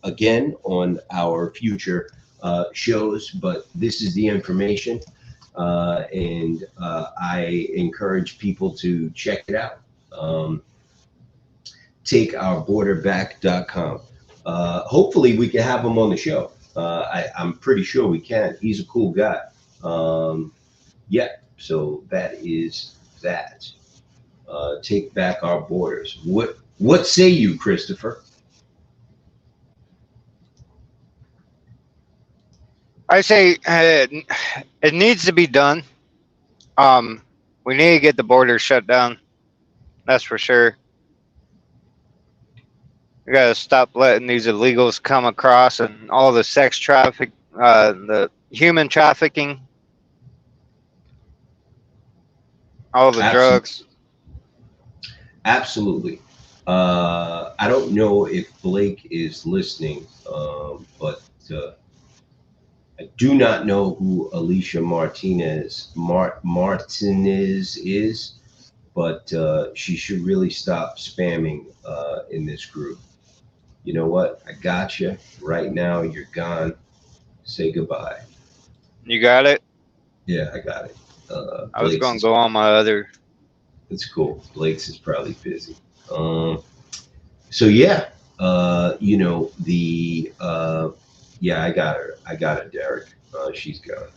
A: again on our future shows, but this is the information, and I encourage people to check it out. Takeourborderback.com. Hopefully we can have him on the show. I'm pretty sure we can. He's a cool guy. Yeah, so that is that. Take back our borders. What say you, Christopher?
B: I say it needs to be done. We need to get the border shut down. That's for sure. We gotta stop letting these illegals come across and all the sex traffic, the human trafficking, all the drugs.
A: Absolutely. I don't know if Blake is listening, but I do not know who Alicia Martinez is, but she should really stop spamming in this group. You know what? I got you. Right now, you're gone. Say goodbye.
B: You got it?
A: Yeah, I got it.
B: I was going to go on my other.
A: It's cool. Blake's is probably busy. So yeah, you know, yeah, I got her. I got it, Derek. She's gone.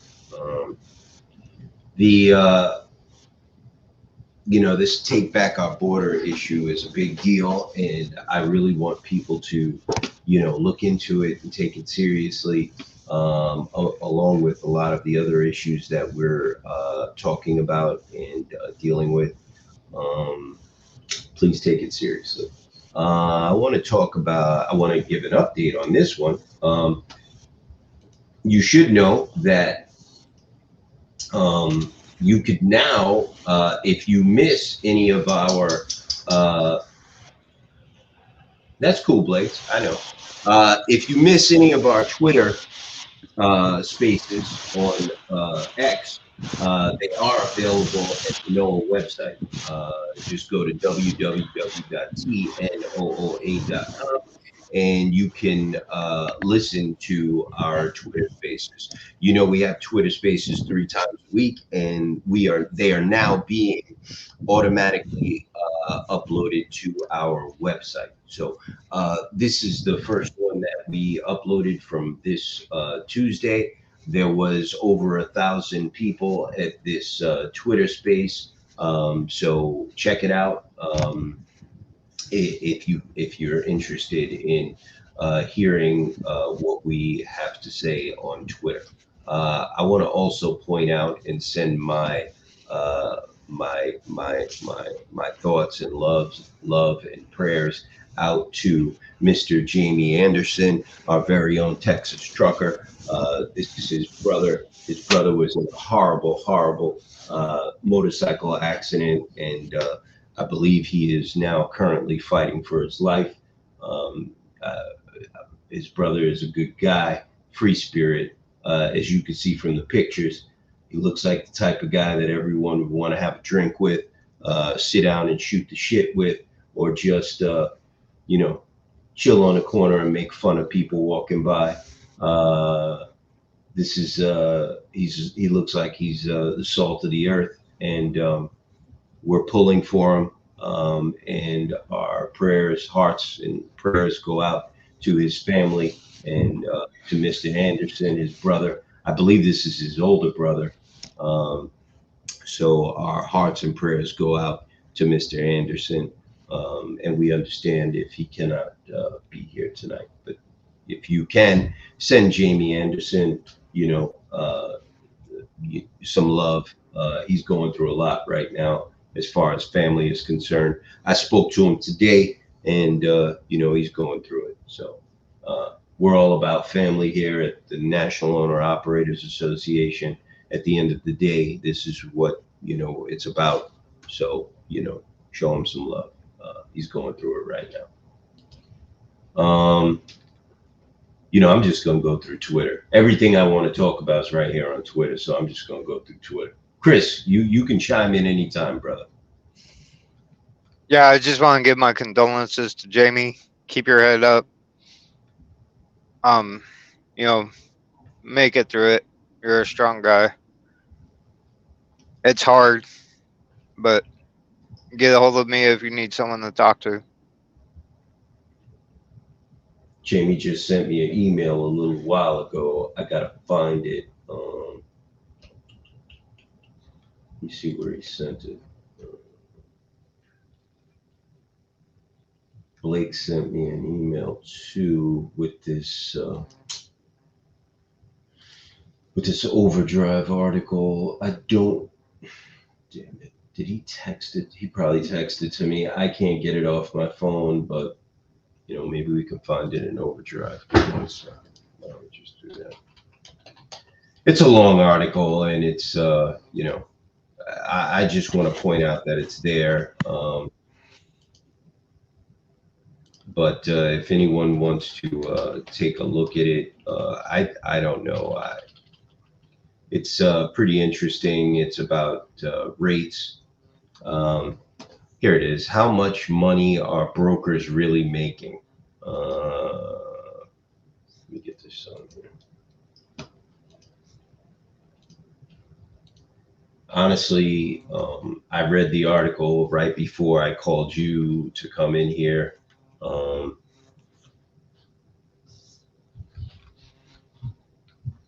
A: You know, this Take Back Our Border issue is a big deal, and I really want people to, you know, look into it and take it seriously, along with a lot of the other issues that we're talking about and dealing with. Please take it seriously. I want to give an update on this one. You should know that you could now, if you miss any of our, that's cool, Blake. I know. If you miss any of our Twitter spaces on X, they are available at the NOAA website. Just go to www.tnooa.com and you can listen to our Twitter spaces. You know, we have Twitter spaces 3 times a week, and they are now being automatically uploaded to our website. So this is the first one that we uploaded from this Tuesday. There was over 1,000 people at this Twitter space. So check it out. If you're interested in hearing what we have to say on Twitter. I want to also point out and send my my thoughts and love and prayers out to Mr. Jamie Anderson, our very own Texas trucker. This is his brother. His brother was in a horrible motorcycle accident, and I believe he is now currently fighting for his life. His brother is a good guy, free spirit. As you can see from the pictures, he looks like the type of guy that everyone would want to have a drink with, sit down and shoot the shit with, or just, you know, chill on the corner and make fun of people walking by. This is, he looks like he's the salt of the earth, and we're pulling for him. And our prayers, hearts and prayers go out to his family and to Mr. Anderson, his brother. I believe this is his older brother. So our hearts and prayers go out to Mr. Anderson. And we understand if he cannot be here tonight. But if you can, send Jamie Anderson, you know, some love. He's going through a lot right now as far as family is concerned. I spoke to him today, and you know, he's going through it. So we're all about family here at the National Owner Operators Association. At the end of the day, this is what, you know, it's about. So, you know, show him some love. He's going through it right now. You know, I'm just going to go through Twitter. Everything I want to talk about is right here on Twitter, so I'm just going to go through Twitter. Chris, you can chime in anytime, brother.
B: Yeah, I just want to give my condolences to Jamie. Keep your head up. You know, make it through it. You're a strong guy. It's hard, but get a hold of me if you need someone to talk to.
A: Jamie just sent me an email a little while ago. I gotta find it. Let me see where he sent it. Blake sent me an email too with this Overdrive article. I don't. Damn it! Did he text it? He probably texted to me. I can't get it off my phone, but you know, maybe we can find it in Overdrive. One second. I'll just do that. It's a long article, and it's you know, I just want to point out that it's there. But if anyone wants to take a look at it, I don't know. It's pretty interesting. It's about rates. Here it is. How much money are brokers really making? Let me get this on here. Honestly, I read the article right before I called you to come in here.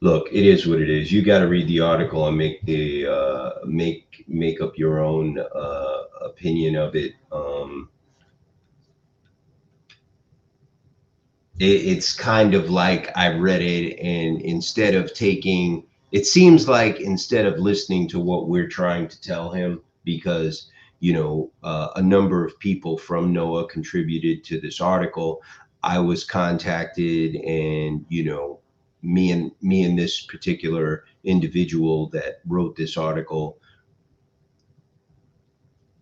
A: Look, it is what it is. You got to read the article and make the make up your own opinion of it. It's kind of like I read it, and instead of taking, it seems like instead of listening to what we're trying to tell him, because you know, a number of people from NOAA contributed to this article. I was contacted, and you know, me and this particular individual that wrote this article,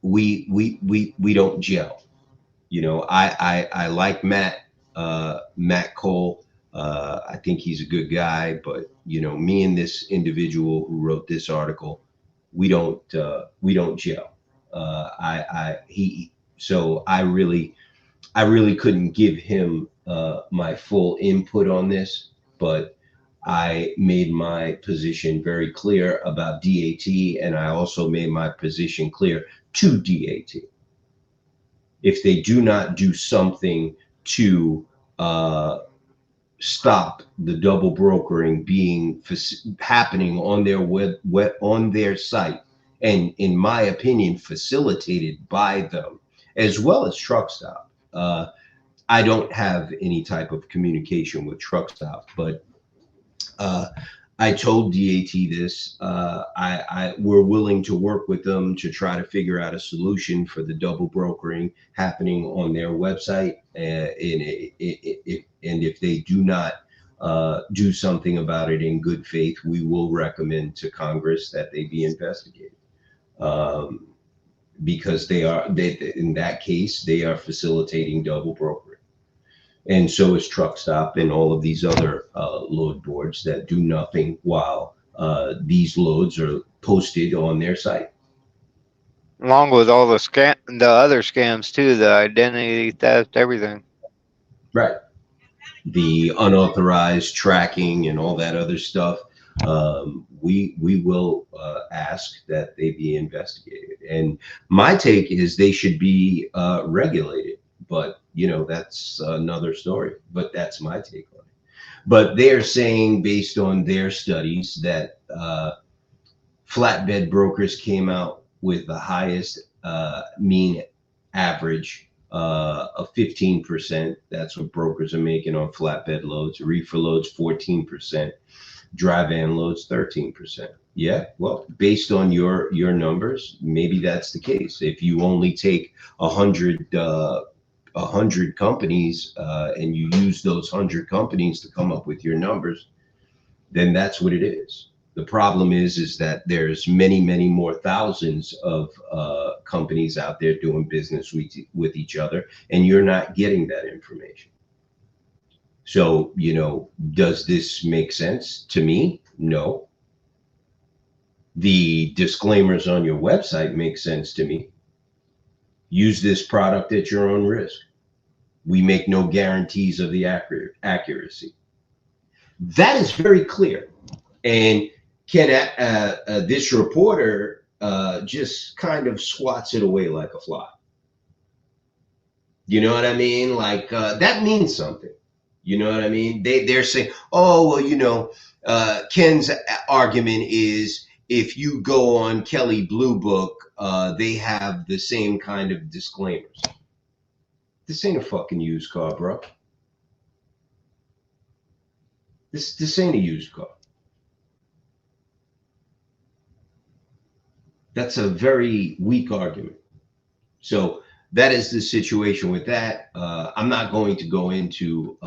A: we don't gel. You know, I like Matt Cole. I think he's a good guy, but you know, me and this individual who wrote this article, we don't gel. So I really couldn't give him my full input on this, but I made my position very clear about DAT, and I also made my position clear to DAT. If they do not do something to stop the double brokering being happening on their on their site, and in my opinion, facilitated by them, as well as Truckstop. I don't have any type of communication with Truckstop, but I told DAT this. We're willing to work with them to try to figure out a solution for the double brokering happening on their website. And if they do not do something about it in good faith, we will recommend to Congress that they be investigated. Because in that case, they are facilitating double brokering. And so is Truckstop and all of these other load boards that do nothing while these loads are posted on their site.
B: Along with all the other scams too, the identity theft, everything.
A: Right. The unauthorized tracking and all that other stuff. We will ask that they be investigated. And my take is they should be regulated. But, you know, that's another story. But that's my take on it. But they're saying, based on their studies, that flatbed brokers came out with the highest mean average of 15%. That's what brokers are making on flatbed loads. Reefer loads, 14%. Dry van loads, 13%. Yeah, well, based on your numbers, maybe that's the case. If you only take 100 companies and you use those 100 companies to come up with your numbers, then that's what it is. The problem is that there's many more thousands of companies out there doing business with each other, and you're not getting that information. So, you know, does this make sense to me? No. The disclaimers on your website make sense to me. Use this product at your own risk. We make no guarantees of the accuracy. That is very clear. And this reporter just kind of swats it away like a fly. You know what I mean? Like that means something. You know what I mean? They're saying, oh, well, you know, Ken's argument is if you go on Kelley Blue Book, they have the same kind of disclaimers. This ain't a fucking used car, bro. This ain't a used car. That's a very weak argument. So that is the situation with that. I'm not going to go into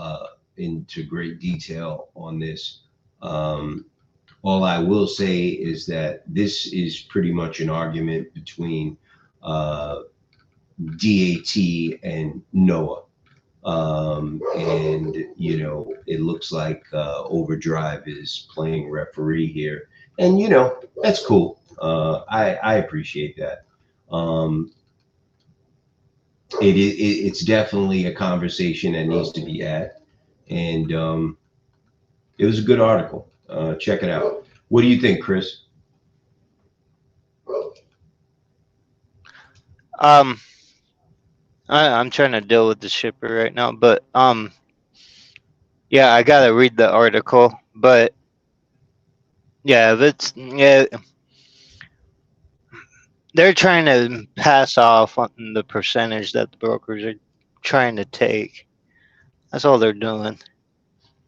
A: great detail on this. All I will say is that this is pretty much an argument between DAT and NOAA. And, you know, it looks like Overdrive is playing referee here. And, you know, that's cool. I appreciate that. It's definitely a conversation that needs to be had. And it was a good article. Check it out. What do you think, Chris?
B: I'm trying to deal with the shipper right now, but yeah, I gotta read the article. But yeah, they're trying to pass off on the percentage that the brokers are trying to take. That's all they're doing.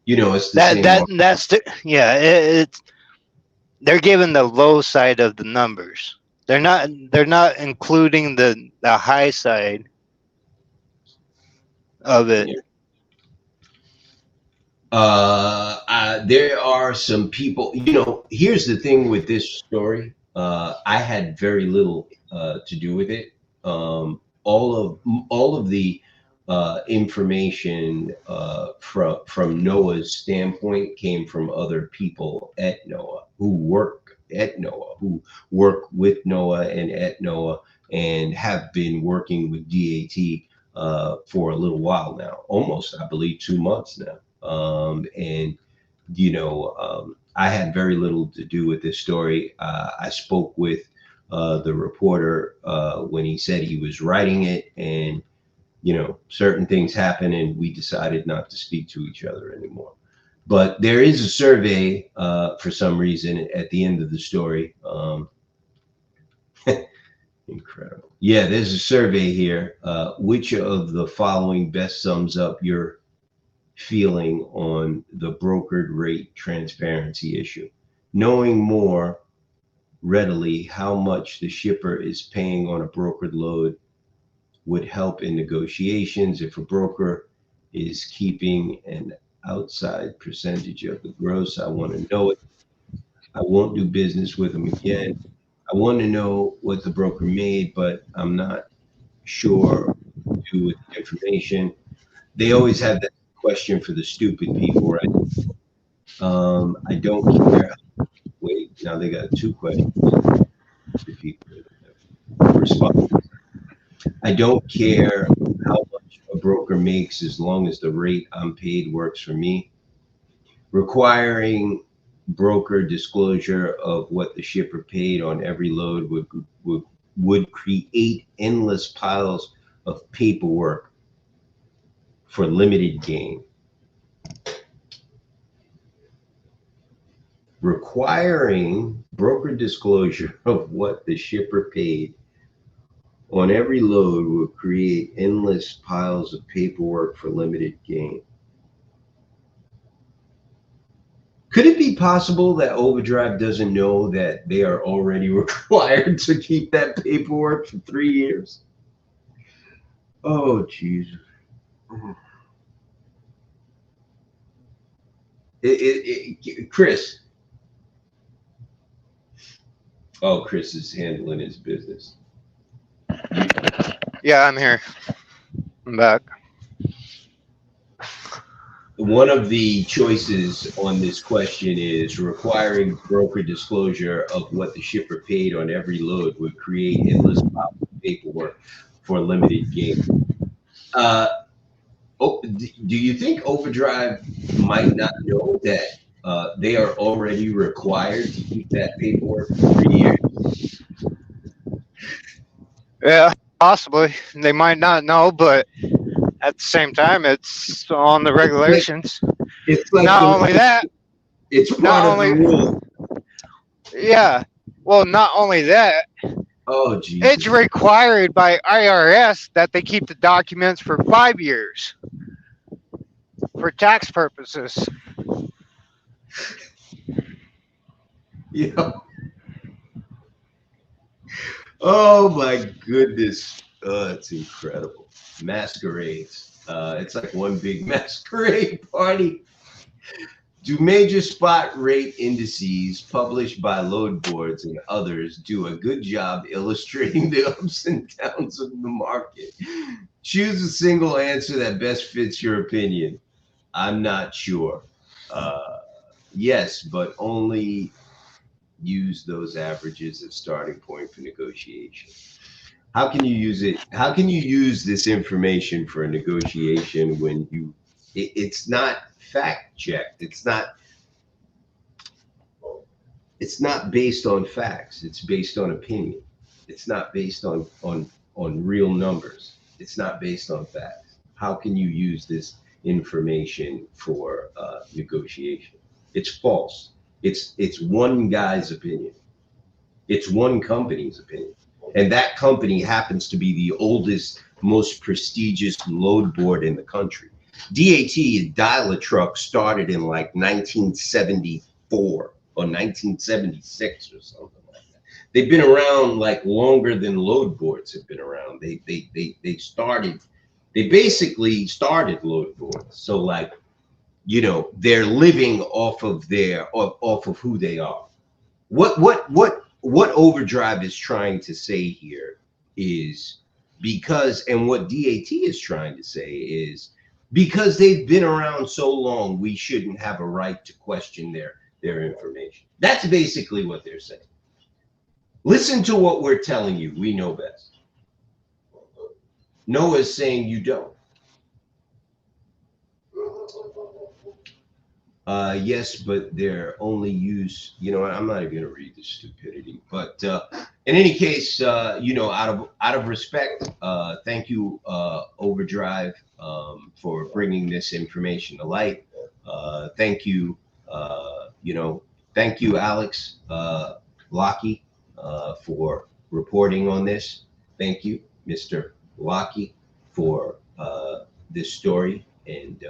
A: You know, it's the
B: they're giving the low side of the numbers. They're not including the high side of it.
A: There are some people, you know, here's the thing with this story. I had very little to do with it. all of the information from Noah's standpoint came from other people at NOAA who work at NOAA, who work with NOAA and at NOAA, and have been working with DAT for a little while now, almost, I believe, 2 months now. And I had very little to do with this story. I spoke with the reporter when he said he was writing it, and certain things happen, and we decided not to speak to each other anymore. But there is a survey for some reason at the end of the story. Incredible. Yeah, there's a survey here. Which of the following best sums up your feeling on the brokered rate transparency issue? Knowing more readily how much the shipper is paying on a brokered load would help in negotiations. If a broker is keeping an outside percentage of the gross, I want to know it. I won't do business with them again. I want to know what the broker made, but I'm not sure what to do with the information. They always have that question for the stupid people, right? I don't care. Wait, now they got 2 questions. People respond. I don't care how much a broker makes as long as the rate I'm paid works for me. Requiring broker disclosure of what the shipper paid on every load would create endless piles of paperwork for limited gain. Requiring broker disclosure of what the shipper paid on every load will create endless piles of paperwork for limited gain. Could it be possible that Overdrive doesn't know that they are already required to keep that paperwork for 3 years? Oh, Jesus. Chris. Oh, Chris is handling his business.
B: Yeah, I'm here. I'm back.
A: One of the choices on this question is requiring broker disclosure of what the shipper paid on every load would create endless paperwork for limited gain. Do you think Overdrive might not know that they are already required to keep that paperwork for 3 years?
B: Yeah, possibly. They might not know, but at the same time, it's on the regulations.
A: It's like
B: not only that,
A: it's part of the rule.
B: Yeah. Well, not only that,
A: oh, geez.
B: It's required by IRS that they keep the documents for 5 years for tax purposes.
A: Yeah. Oh my goodness. Oh, it's incredible. Masquerades. It's like one big masquerade party. Do major spot rate indices published by load boards and others do a good job illustrating the ups and downs of the market? Choose a single answer that best fits your opinion. I'm not sure. Yes, but only use those averages as starting point for negotiation. How can you use it? How can you use this information for a negotiation when it's not fact checked? It's not based on facts. It's based on opinion. It's not based on real numbers. It's not based on facts. How can you use this information for negotiation? It's false. It's one guy's opinion. It's one company's opinion. And that company happens to be the oldest, most prestigious load board in the country. DAT, Dial-A Truck, started in like 1974 or 1976 or something like that. They've been around like longer than load boards have been around. They basically started load boards. So like, they're living off of who they are. What Overdrive is trying to say here is because, and what DAT is trying to say is, because they've been around so long, we shouldn't have a right to question their information. That's basically what they're saying. Listen to what we're telling you. We know best. Noah's saying you don't. Yes, but they're only used, you know, I'm not even going to read the stupidity, but in any case, you know, out of respect, thank you, Overdrive, for bringing this information to light. Thank you, you know, thank you, Alex Lockie, for reporting on this. Thank you, Mr. Lockie, for this story, and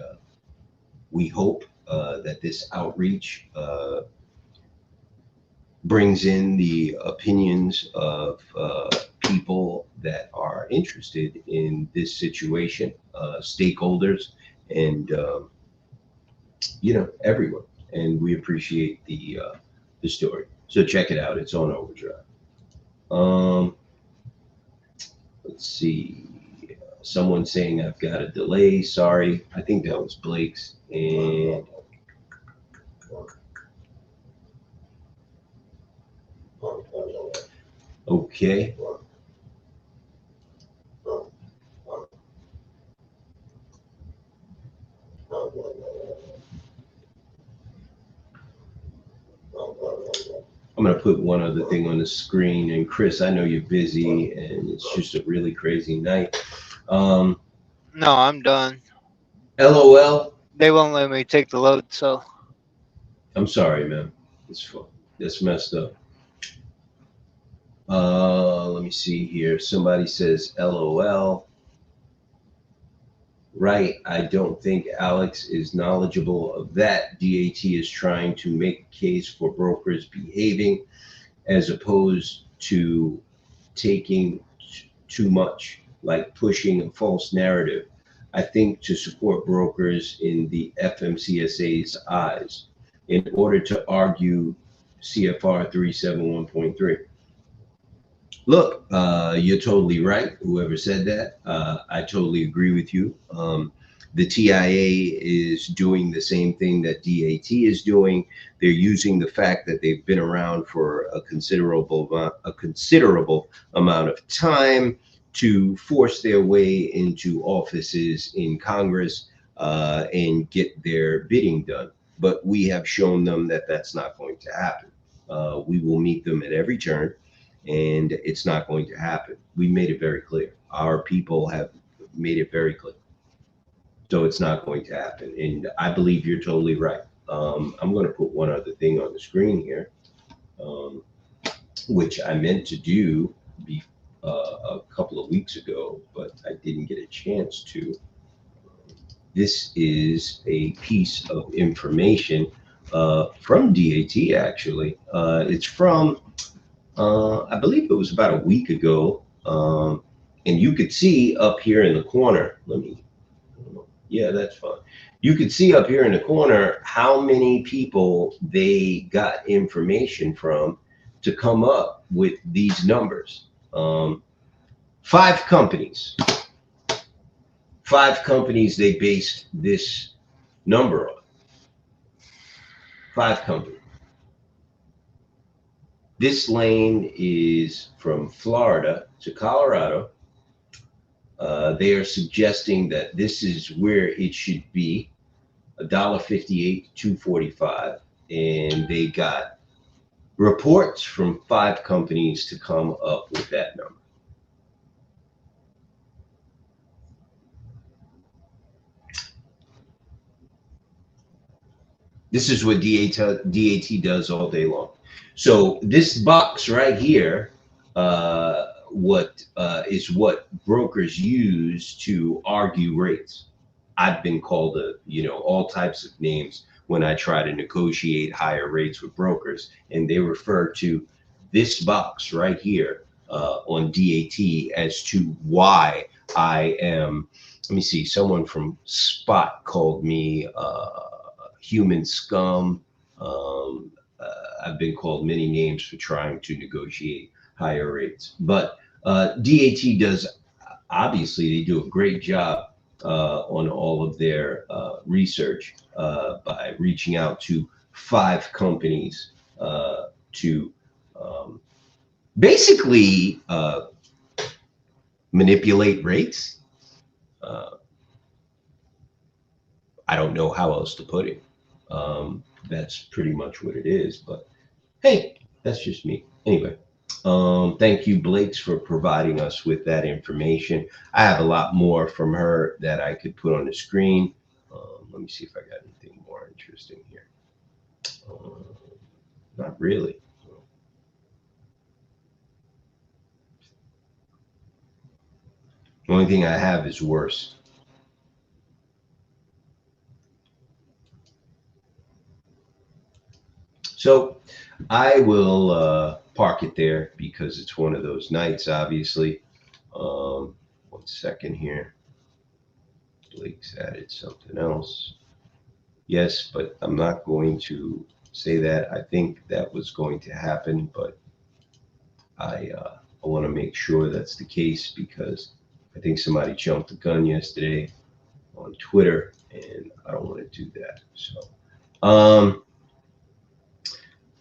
A: we hope that this outreach brings in the opinions of people that are interested in this situation, stakeholders, and you know, everyone. And we appreciate the story. So check it out. It's on Overdrive. Let's see. Someone saying I've got a delay. Sorry, I think that was Blake's. And okay. I'm going to put one other thing on the screen. And Chris, I know you're busy and it's just a really crazy night.
B: No, I'm done.
A: LOL.
B: They won't let me take the load, so.
A: I'm sorry, man. It's fun. That's messed up. Let me see here. Somebody says LOL. Right. I don't think Alex is knowledgeable of that. DAT is trying to make a case for brokers behaving as opposed to taking too much, like pushing a false narrative. I think to support brokers in the FMCSA's eyes in order to argue CFR 371.3. Look, you're totally right. Whoever said that, I totally agree with you. The TIA is doing the same thing that DAT is doing. They're using the fact that they've been around for a considerable amount of time to force their way into offices in Congress and get their bidding done. But we have shown them that that's not going to happen. We will meet them at every turn. And it's not going to happen. We made it very clear. Our people have made it very clear. So it's not going to happen. And I believe you're totally right. I'm going to put one other thing on the screen here, which I meant to do a couple of weeks ago, but I didn't get a chance to. This is a piece of information from DAT, actually. It's from I believe it was about a week ago, and you could see up here in the corner, yeah, that's fine. You could see up here in the corner how many people they got information from to come up with these numbers. 5 companies. 5 companies they based this number on. 5 companies. This lane is from Florida to Colorado. They are suggesting that this is where it should be, $1.58 to $2.45, and they got reports from 5 companies to come up with that number. This is what DAT does all day long. So this box right here, is what brokers use to argue rates. I've been called all types of names when I try to negotiate higher rates with brokers, and they refer to this box right here on DAT as to why I am. Let me see. Someone from Spot called me human scum. I've been called many names for trying to negotiate higher rates, but DAT does obviously they do a great job on all of their research by reaching out to 5 companies to basically manipulate rates. I don't know how else to put it. That's pretty much what it is. But hey, that's just me. Anyway, thank you, Blakes, for providing us with that information. I have a lot more from her that I could put on the screen. Let me see if I got anything more interesting here. Not really. The only thing I have is worse. So I will park it there because it's one of those nights, obviously. 1 second here. Blake's added something else. Yes, but I'm not going to say that. I think that was going to happen, but I want to make sure that's the case because I think somebody jumped the gun yesterday on Twitter, and I don't want to do that. So,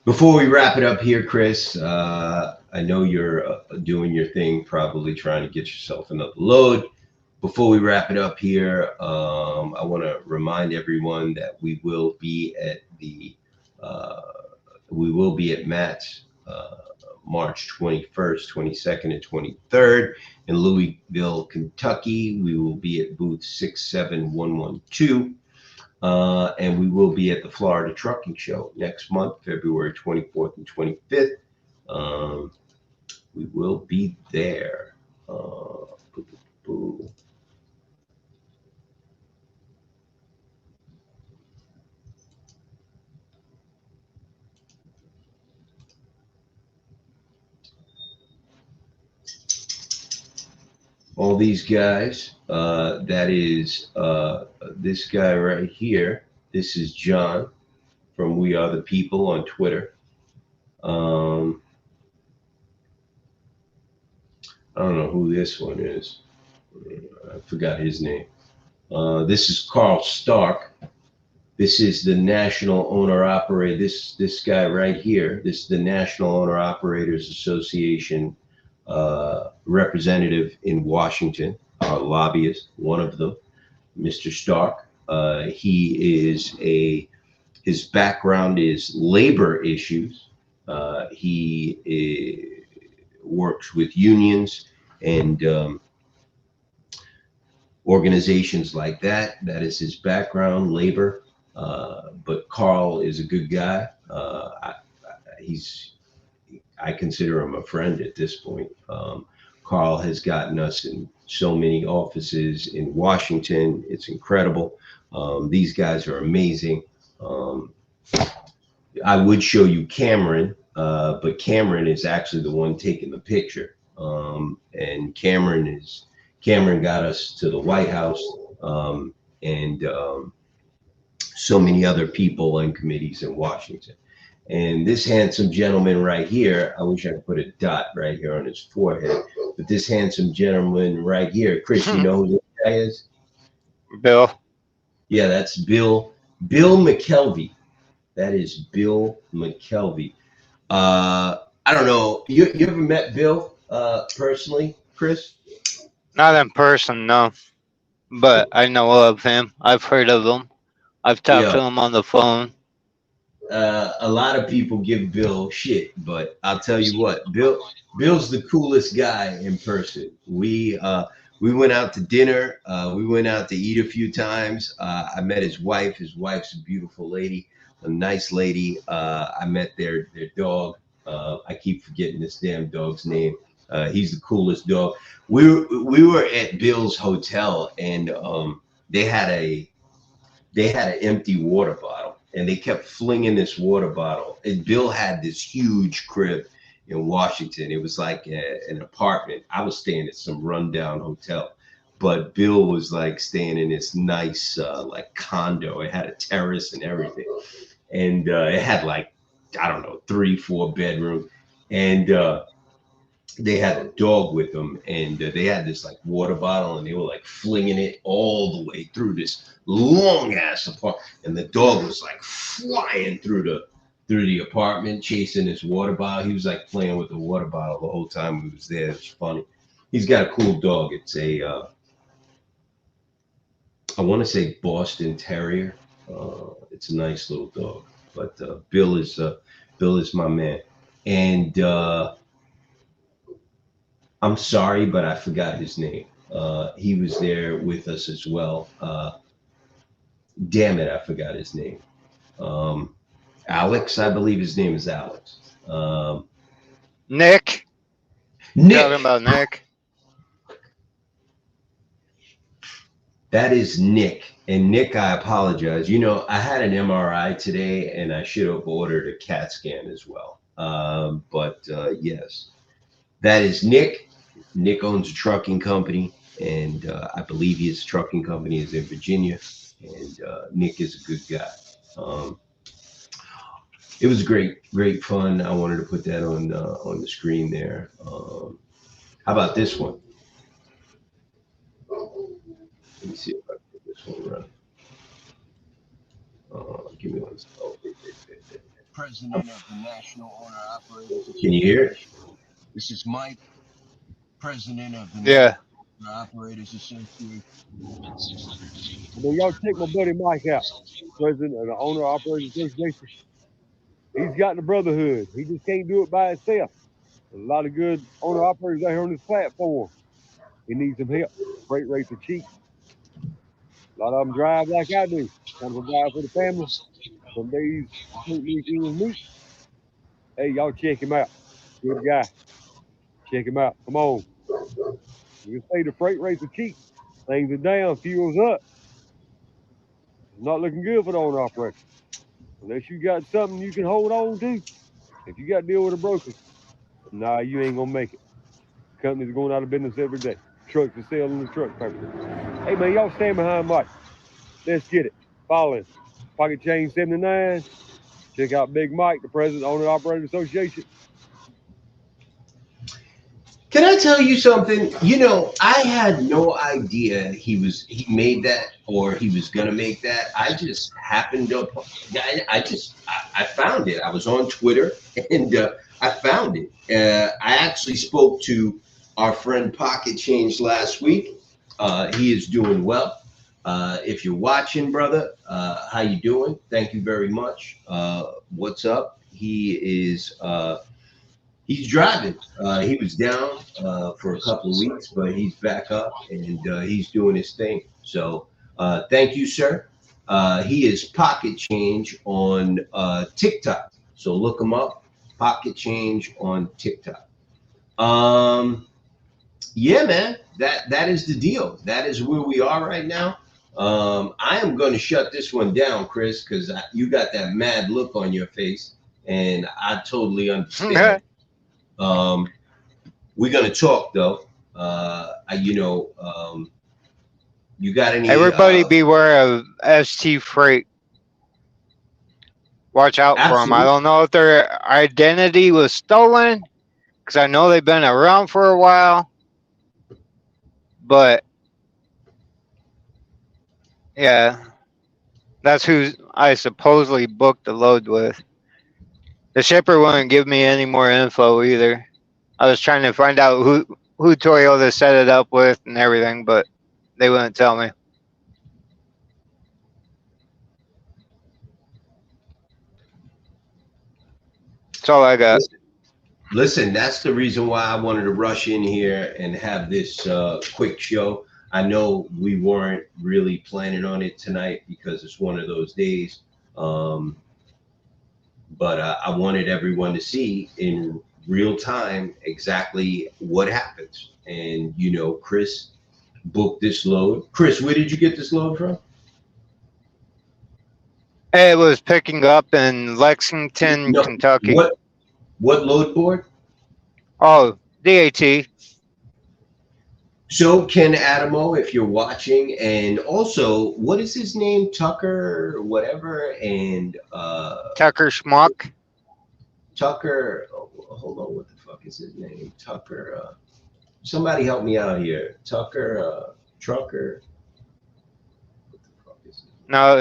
A: before we wrap it up here, Chris, I know you're doing your thing, probably trying to get yourself another load. Before we wrap it up here, I want to remind everyone that we will be at Matt's March 21st, 22nd, and 23rd in Louisville, Kentucky. We will be at booth 67112. And we will be at the Florida Trucking Show next month, February 24th and 25th. We will be there. All these guys, that is this guy right here. This is John from We Are the People on Twitter. I don't know who this one is. I forgot his name. This is Carl Stark. This is the National Owner Operator. This guy right here. This is the National Owner Operators Association representative in Washington, our lobbyist, one of them, Mr. Stark. His background is labor issues. He works with unions and organizations like that. That is his background, labor. But Carl is a good guy. I consider him a friend at this point. Carl has gotten us in so many offices in Washington. It's incredible. These guys are amazing. I would show you Cameron, but Cameron is actually the one taking the picture. And Cameron got us to the White House, and so many other people and committees in Washington. And this handsome gentleman right here, I wish I could put a dot right here on his forehead, but this handsome gentleman right here, Chris, you know who this guy is?
B: Bill.
A: Yeah, that's Bill McKelvey. That is Bill McKelvey. I don't know. You ever met Bill personally, Chris?
B: Not in person, no. But I know of him. I've heard of him. I've talked to him on the phone.
A: A lot of people give Bill shit, but I'll tell you what, Bill's the coolest guy in person. We went out to dinner. We went out to eat a few times. I met his wife. His wife's a beautiful lady, a nice lady. I met their dog. I keep forgetting this damn dog's name. He's the coolest dog. We were at Bill's hotel, and they had an empty water bottle. And they kept flinging this water bottle. And Bill had this huge crib in Washington. It was like an apartment. I was staying at some rundown hotel, but Bill was like staying in this nice like condo. It had a terrace and everything. And it had like, I don't know, 3-4 bedrooms. And they had a dog with them, and they had this like water bottle, and they were like flinging it all the way through this long ass apartment, and the dog was like flying through the apartment chasing this water bottle. He was like playing with the water bottle the whole time we was there. It was funny. He's got a cool dog. It's a I want to say Boston Terrier. It's a nice little dog, but Bill is my man. And I'm sorry, but I forgot his name. He was there with us as well. Damn it, I forgot his name. Alex, I believe his name is Alex.
B: Nick.
A: Nick.
B: Talking about Nick.
A: That is Nick. And Nick, I apologize. You know, I had an MRI today, and I should have ordered a CAT scan as well. But yes, that is Nick. Nick owns a trucking company, and I believe his trucking company is in Virginia. And Nick is a good guy. It was great fun. I wanted to put that on the screen there. How about this one? Let me see if I can get this one running. Give me one second. Oh,
J: President of the National Owner Operators.
A: Can you hear it?
J: This is Mike, President of the
B: Yeah.
J: National Owner Operators Association.
K: Well, y'all check my buddy Mike out, President of the Owner Operators Association. He's got the brotherhood. He just can't do it by himself. There's a lot of good owner operators out here on this platform. He needs some help. Freight rates are cheap. A lot of them drive like I do. Kind of provide for the family. Some days, meat. Hey, y'all check him out. Good guy. Check him out. Come on. You say the freight rates are cheap. Things are down. Fuel's up. It's not looking good for the owner operator. Unless you got something you can hold on to. If you got to deal with a broker, nah, you ain't going to make it. Companies are going out of business every day. Trucks are selling the truck paper. Hey, man, y'all stand behind Mike. Let's get it. Follow him. Pocket Change 79. Check out Big Mike, the President of the Owner Operator Association.
A: Can I tell you something? You know, I had no idea he made that or he was gonna make that. I just happened to, I found it. I was on Twitter and I found it. I actually spoke to our friend Pocket Change last week. He is doing well. If you're watching, brother, how you doing? Thank you very much. What's up? He is. He's driving. He was down for a couple of weeks, but he's back up and he's doing his thing. So thank you, sir. He is Pocket Change on TikTok. So look him up, Pocket Change on TikTok. Yeah, man, that is the deal. That is where we are right now. I am going to shut this one down, Chris, because you got that mad look on your face, and I totally understand. We're gonna talk though. You got any?
B: Everybody beware of ST Freight. Watch out for them. I don't know if their identity was stolen, because I know they've been around for a while. But yeah, that's who I supposedly booked the load with. The shipper wouldn't give me any more info either. I was trying to find out who Toyota set it up with and everything, but they wouldn't tell me. That's all I got.
A: Listen, that's the reason why I wanted to rush in here and have this quick show. I know we weren't really planning on it tonight because it's one of those days. But I wanted everyone to see in real time exactly what happens. And, you know, Chris booked this load. Chris, where did you get this load from?
B: It was picking up in Lexington, Kentucky.
A: What load board?
B: Oh, DAT.
A: So Ken Adamo, if you're watching, and also, what is his name? Tucker, or whatever, and
B: Tucker Schmuck.
A: Tucker, hold on, what the fuck is his name? Tucker. Somebody help me out here. Tucker, Trucker. What the fuck is it?
B: No,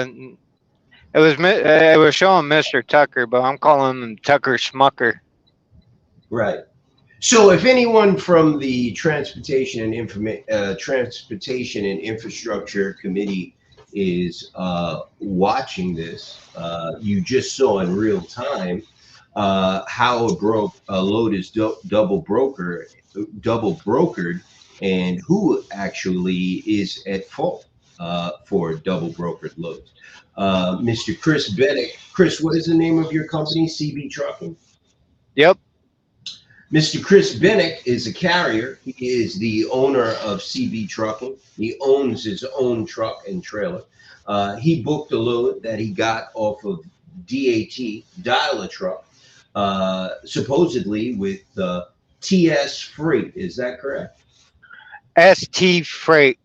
B: it was showing Mr. Tucker, but I'm calling him Tucker Schmucker.
A: Right. So if anyone from the Transportation and Infrastructure Committee is watching this, you just saw in real time how a load is double brokered, and who actually is at fault for double brokered loads. Mr. Chris Bennett. Chris, what is the name of your company? CB Trucking?
B: Yep.
A: Mr. Chris Bennett is a carrier. He is the owner of CB Trucking. He owns his own truck and trailer. He booked a load that he got off of DAT, Dial a Truck, supposedly with TS Freight. Is that correct?
B: ST Freight.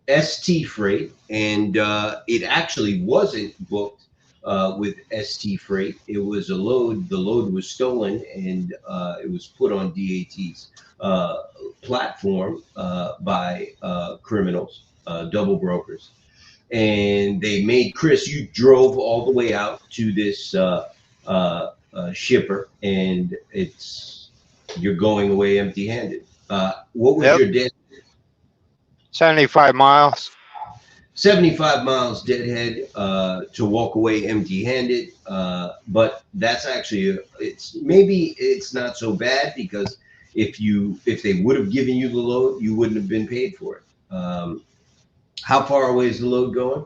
A: ST Freight. And it actually wasn't booked with ST Freight. It was a load. The load was stolen, and it was put on DAT's platform by criminals, double brokers. And they made Chris, you drove all the way out to this shipper, and you're going away empty-handed. What was your deadhead?
B: 75 miles.
A: 75 miles deadhead to walk away empty-handed, but that's actually maybe it's not so bad, because if they would have given you the load, you wouldn't have been paid for it. How far away is the load going?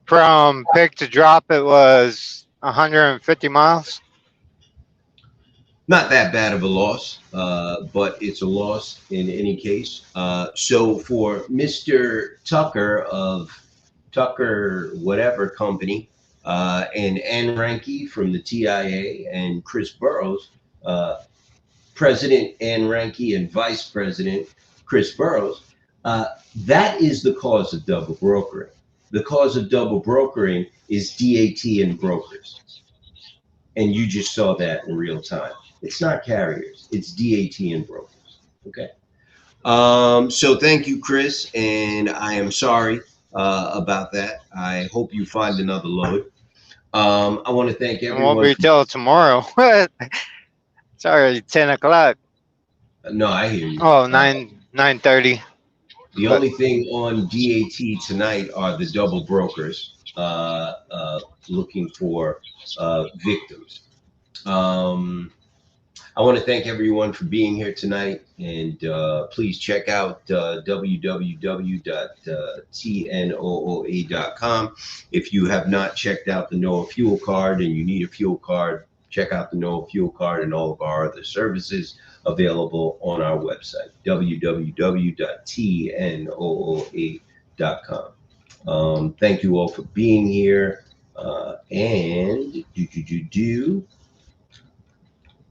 B: From pick to drop, it was 150 miles.
A: Not that bad of a loss, but it's a loss in any case. So for Mr. Tucker of Tucker whatever company, and Ann Ranke from the TIA, and Chris Burrows, President Ann Ranke and Vice President Chris Burrows, that is the cause of double brokering. The cause of double brokering is DAT and brokers. And you just saw that in real time. It's not carriers, it's DAT and brokers. Okay. So thank you, Chris, and I am sorry about that. I hope you find another load. I want to thank everyone.
B: It won't be till tomorrow. It's already 10 o'clock.
A: No, I hear you.
B: Oh, 9:30.
A: The only thing on DAT tonight are the double brokers looking for victims. I want to thank everyone for being here tonight, and please check out www.tnooa.com. If you have not checked out the NOAA Fuel Card and you need a fuel card, check out the NOAA Fuel Card and all of our other services available on our website, www.tnooa.com. Thank you all for being here, and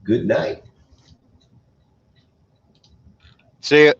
A: good night.
B: See ya.